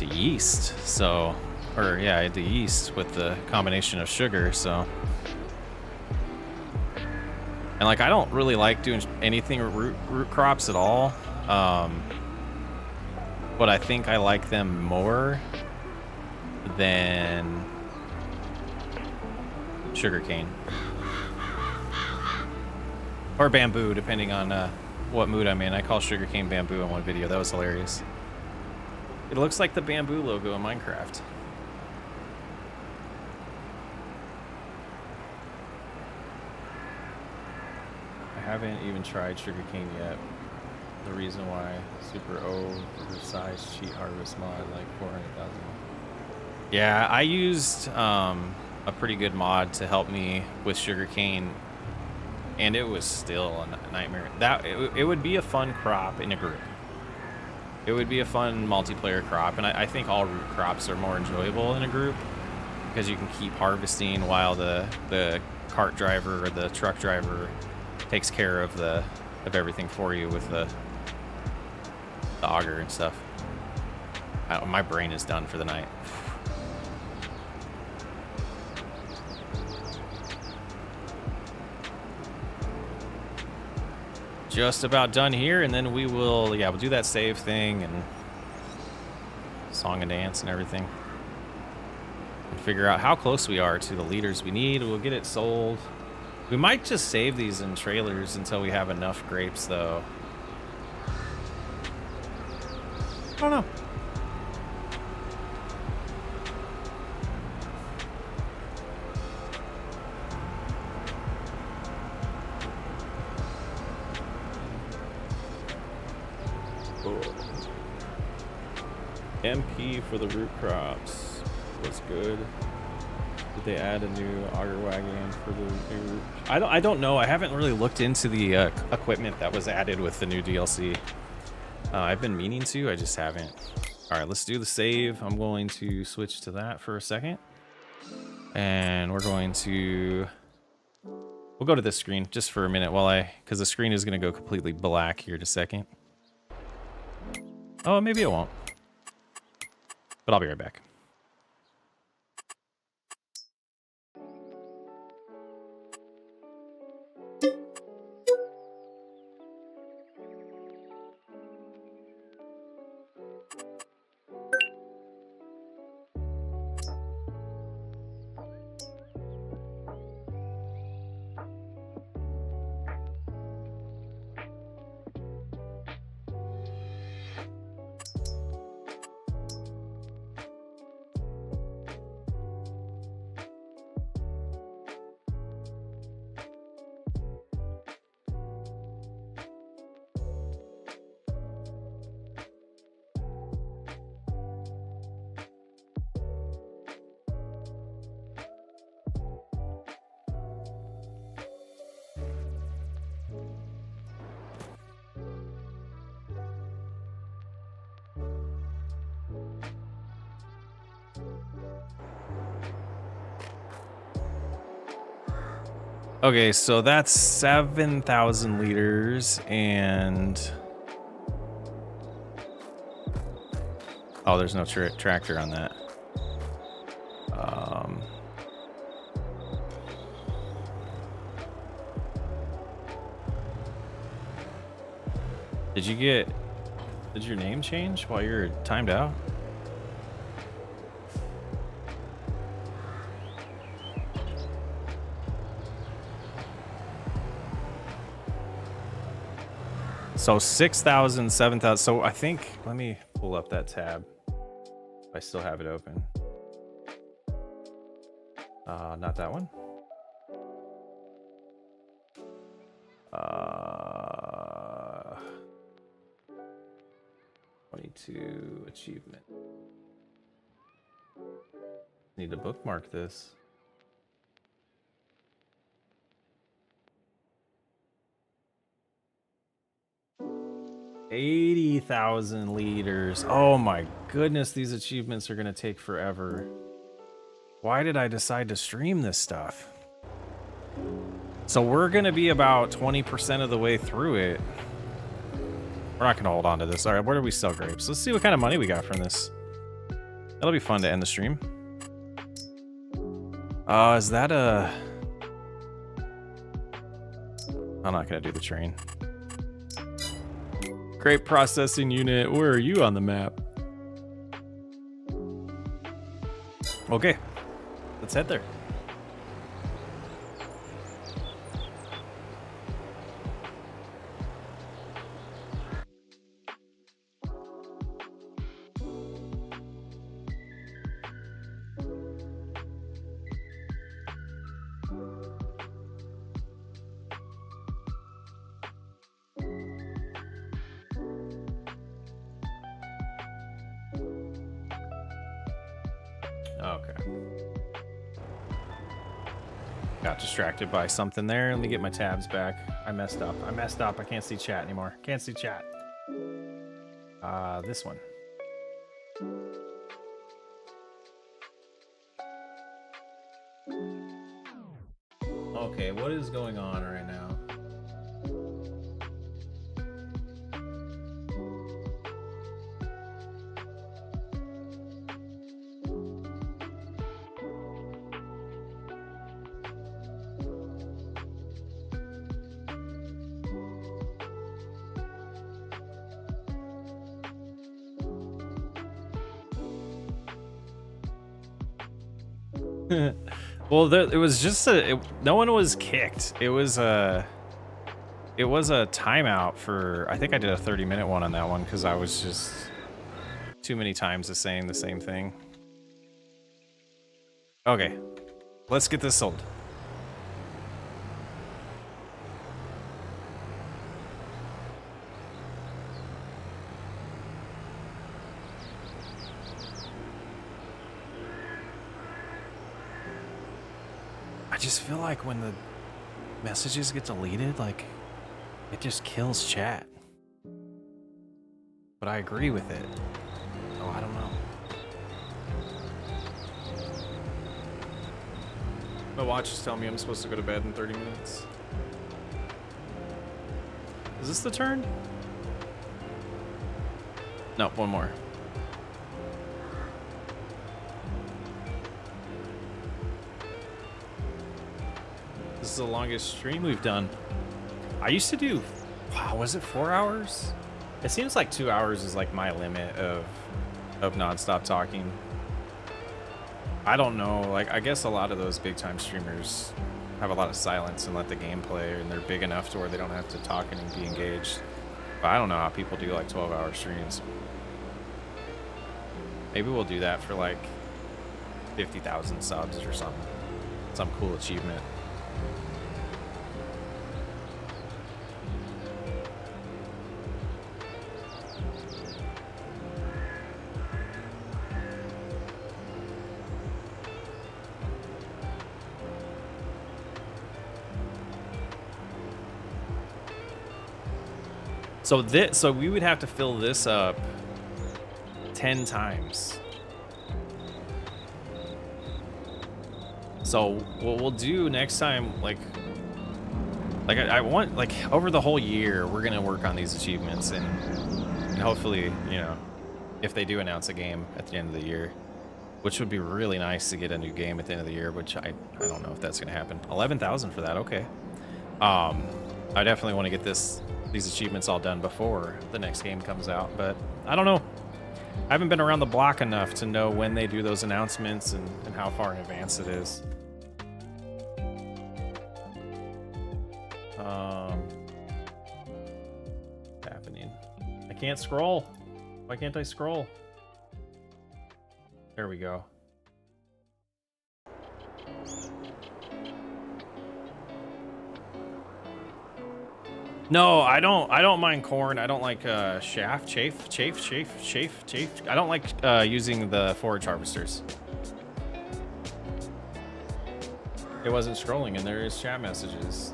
yeast. So, or yeah, into yeast with the combination of sugar. So, and like, I don't really like doing anything with root crops at all. But I think I like them more than sugarcane or bamboo, depending on what mood I'm in. I call sugarcane bamboo in one video. That was hilarious. It looks like the bamboo logo in Minecraft. I haven't even tried sugarcane yet. The reason why super oversized cheat harvest mod like 400,000. Yeah, I used a pretty good mod to help me with sugarcane, and it was still a nightmare. It would be a fun crop in a group. It would be a fun multiplayer crop, and I think all root crops are more enjoyable in a group because you can keep harvesting while the cart driver or the truck driver takes care of everything for you with the auger and stuff. My brain is done for the night. Just about done here, and then we'll do that save thing and song and dance and everything, and figure out how close we are to the liters we need. We'll get it sold. We might just save these in trailers until we have enough grapes, though. I don't know. MP for the root crops was good. Did they add a new auger wagon for the new root? I don't know. I haven't really looked into the equipment that was added with the new DLC. I've been meaning to. I just haven't. All right, let's do the save. I'm going to switch to that for a second, and we'll go to this screen just for a minute because the screen is going to go completely black here in a second. Oh, maybe it won't. But I'll be right back. Okay, so that's 7,000 liters and... Oh, there's no tractor on that. Did you get Did your name change while you're timed out? So 6,000, 7,000. So I think, let me pull up that tab. I still have it open. Not that one. 22 achievement. Need to bookmark this. $80,000 liters. Oh my goodness, these achievements are gonna take forever. Why did I decide to stream this stuff? So we're gonna be about 20% of the way through it. We're not gonna hold on to this. All right, where do we sell grapes? Let's see what kind of money we got from this. That'll be fun to end the stream. Is that a... I'm not gonna do the train. Grape processing unit, where are you on the map? Okay, let's head there. Okay. Got distracted by something there. Let me get my tabs back. I messed up. I can't see chat anymore. Can't see chat. This one. Okay, what is going on right now? Well, it was just no one was kicked. It was a timeout for, I think I did a 30-minute one on that one because I was just too many times saying the same thing. Okay, let's get this sold. I just feel like when the messages get deleted, like, it just kills chat. But I agree with it. Oh, I don't know. My watch is telling me I'm supposed to go to bed in 30 minutes. Is this the turn? No, one more. This is the longest stream we've done. I used to do, wow, was it 4 hours? It seems like 2 hours is like my limit of nonstop talking. I don't know, like, I guess a lot of those big time streamers have a lot of silence and let the game play, and they're big enough to where they don't have to talk and be engaged. But I don't know how people do like 12-hour streams. Maybe we'll do that for like 50,000 subs or something. Some cool achievement. So we would have to fill this up 10 times. So what we'll do next time, like I want, like, over the whole year, we're gonna work on these achievements, and hopefully, you know, if they do announce a game at the end of the year, which would be really nice to get a new game at the end of the year, which I don't know if that's gonna happen. 11,000 for that, okay. I definitely want to get this these achievements all done before the next game comes out. But I don't know. I haven't been around the block enough to know when they do those announcements and how far in advance it is. What's happening? I can't scroll. Why can't I scroll? There we go. No, I don't mind corn. I don't like chafe. I don't like using the forage harvesters. It wasn't scrolling and there is chat messages.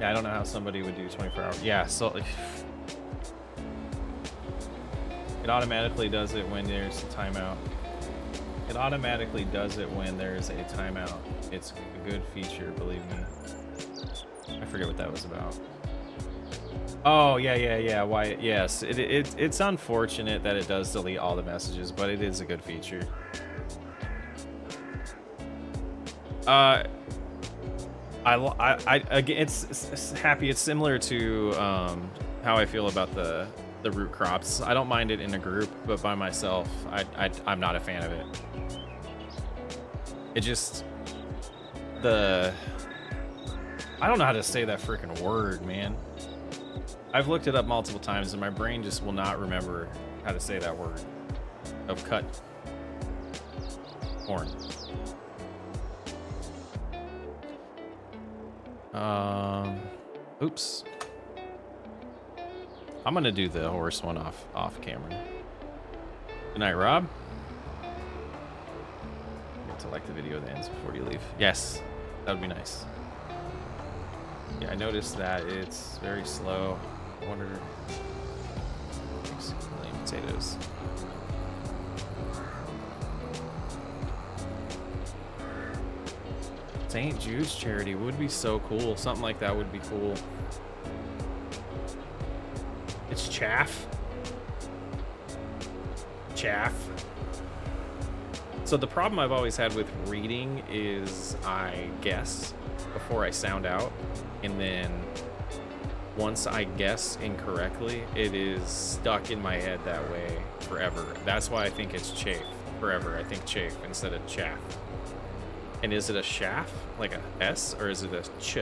Yeah, I don't know how somebody would do 24 hours. Yeah, so it automatically does it when there's a timeout. It automatically does it when there's a timeout. It's a good feature, believe me. I forget what that was about. Oh, yeah. Why? Yes, it's unfortunate that it does delete all the messages, but it is a good feature. Again, it's happy. It's similar to how I feel about the root crops. I don't mind it in a group, but by myself, I'm not a fan of it. It just I don't know how to say that freaking word, man. I've looked it up multiple times and my brain just will not remember how to say that word of cut corn. Oops. I'm gonna do the horse one off camera. Good night, Rob. You have to like the video that ends before you leave. Yes, that would be nice. Yeah, I noticed that it's very slow. I wonder. Million potatoes. St. Jude's charity would be so cool. Something like that would be cool. It's chaff. Chaff. So the problem I've always had with reading is I guess before I sound out, and then once I guess incorrectly, it is stuck in my head that way forever. That's why I think it's chafe forever. I think chafe instead of chaff. And is it a shaft, like a S, or is it a ch?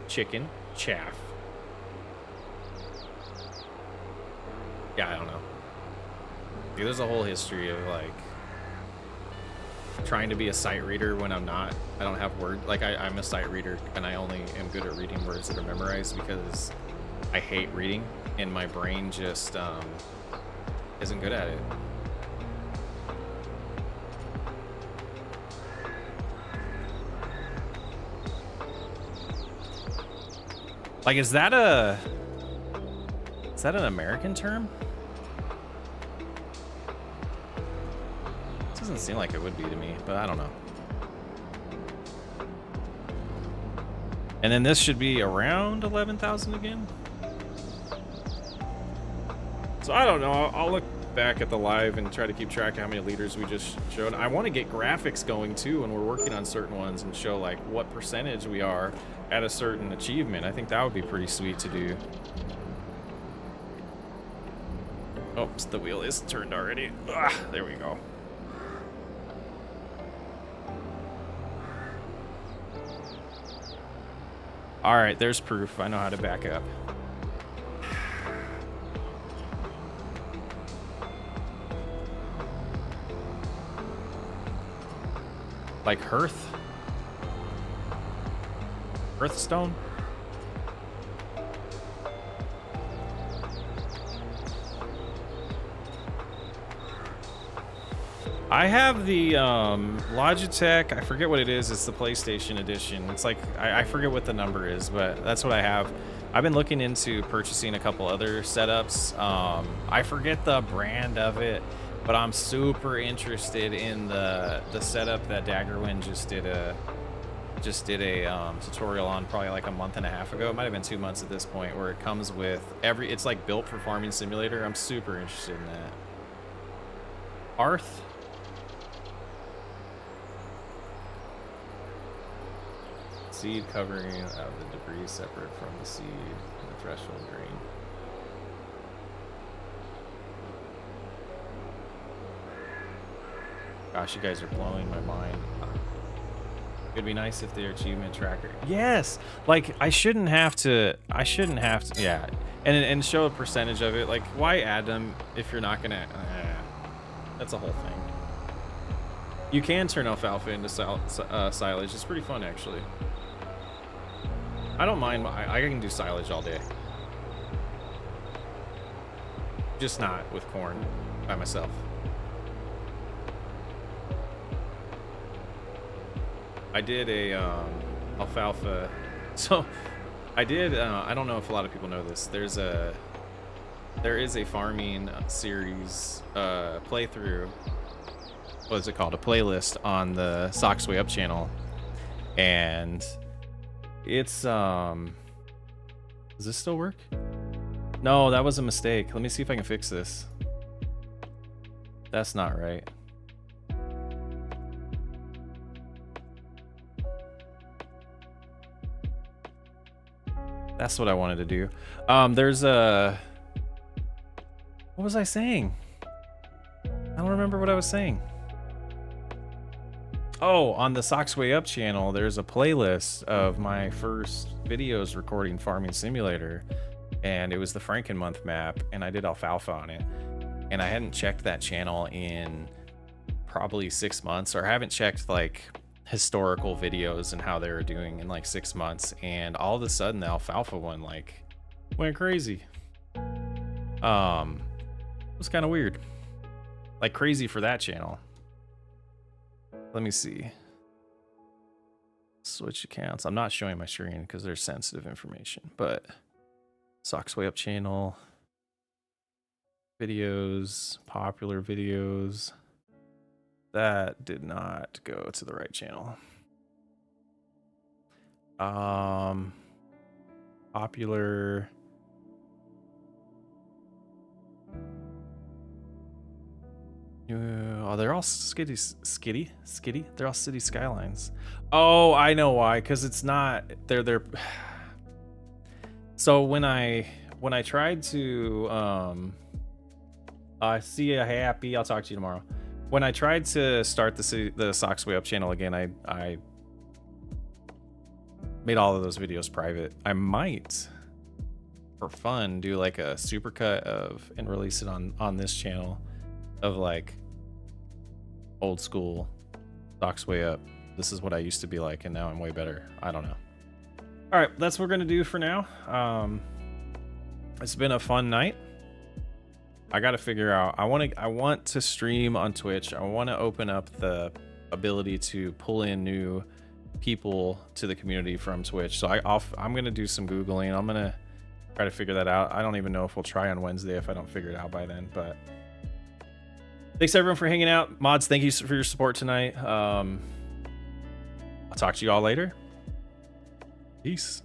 Chicken, chaff. Yeah, I don't know. Dude, there's a whole history of like trying to be a sight reader when I'm not. I don't have words. Like I'm a sight reader and I only am good at reading words that are memorized because I hate reading and my brain just isn't good at it. Like, is that an American term? It doesn't seem like it would be to me, but I don't know. And then this should be around 11,000 again. So I don't know. I'll look back at the live and try to keep track of how many leaders we just showed. I want to get graphics going too when we're working on certain ones and show like what percentage we are at a certain achievement. I think that would be pretty sweet to do. Oops, the wheel is turned already. Ah, there we go. All right, there's proof. I know how to back up. Like Hearthstone? I have the Logitech, I forget what it is, it's the PlayStation edition. It's like, I forget what the number is, but that's what I have. I've been looking into purchasing a couple other setups. I forget the brand of it, but I'm super interested in the setup that Daggerwind just did a tutorial on probably like a month and a half ago. It might have been 2 months at this point, where it comes with it's like built for Farming Simulator. I'm super interested in that. Hearth? Seed covering of the debris separate from the seed and the threshold grain. Gosh, you guys are blowing my mind. It'd be nice if their achievement tracker. Yes, like I shouldn't have to. Yeah, and show a percentage of it. Like, why add them if you're not gonna? That's a whole thing. You can turn alfalfa into silage. It's pretty fun, actually. I don't mind. I can do silage all day. Just not with corn by myself. I did a alfalfa. So I did. I don't know if a lot of people know this. There is a farming series playthrough. What is it called? A playlist on the SWU channel, and it's does this still work? No, that was a mistake. Let me see if I can fix this. That's not right. That's what I wanted to do. There's a... What was I saying? I don't remember what I was saying. Oh, on the SWU channel, there's a playlist of my first videos recording Farming Simulator, and it was the Frankenmonth map, and I did alfalfa on it. And I hadn't checked that channel in probably 6 months, or I haven't checked like historical videos and how they were doing in like 6 months, and all of a sudden the alfalfa one like went crazy. It was kind of weird, like crazy for that channel. Let me see. Switch accounts. I'm not showing my screen because there's sensitive information, but SWU channel, videos, popular videos. That did not go to the right channel. Popular. Oh, they're all skitty. They're all city skylines. Oh, I know why. Because it's not. They're. So when I tried to see you happy. I'll talk to you tomorrow. When I tried to start the SWU channel again, I made all of those videos private. I might, for fun, do like a supercut of and release it on this channel of like old school SWU. This is what I used to be like, and now I'm way better. I don't know. All right, that's what we're gonna do for now. It's been a fun night. I got to figure out. I want to stream on Twitch. I want to open up the ability to pull in new people to the community from Twitch. So I'm gonna do some Googling. I'm gonna try to figure that out. I don't even know if we'll try on Wednesday if I don't figure it out by then. But thanks everyone for hanging out. Mods, thank you for your support tonight. I'll talk to you all later. Peace.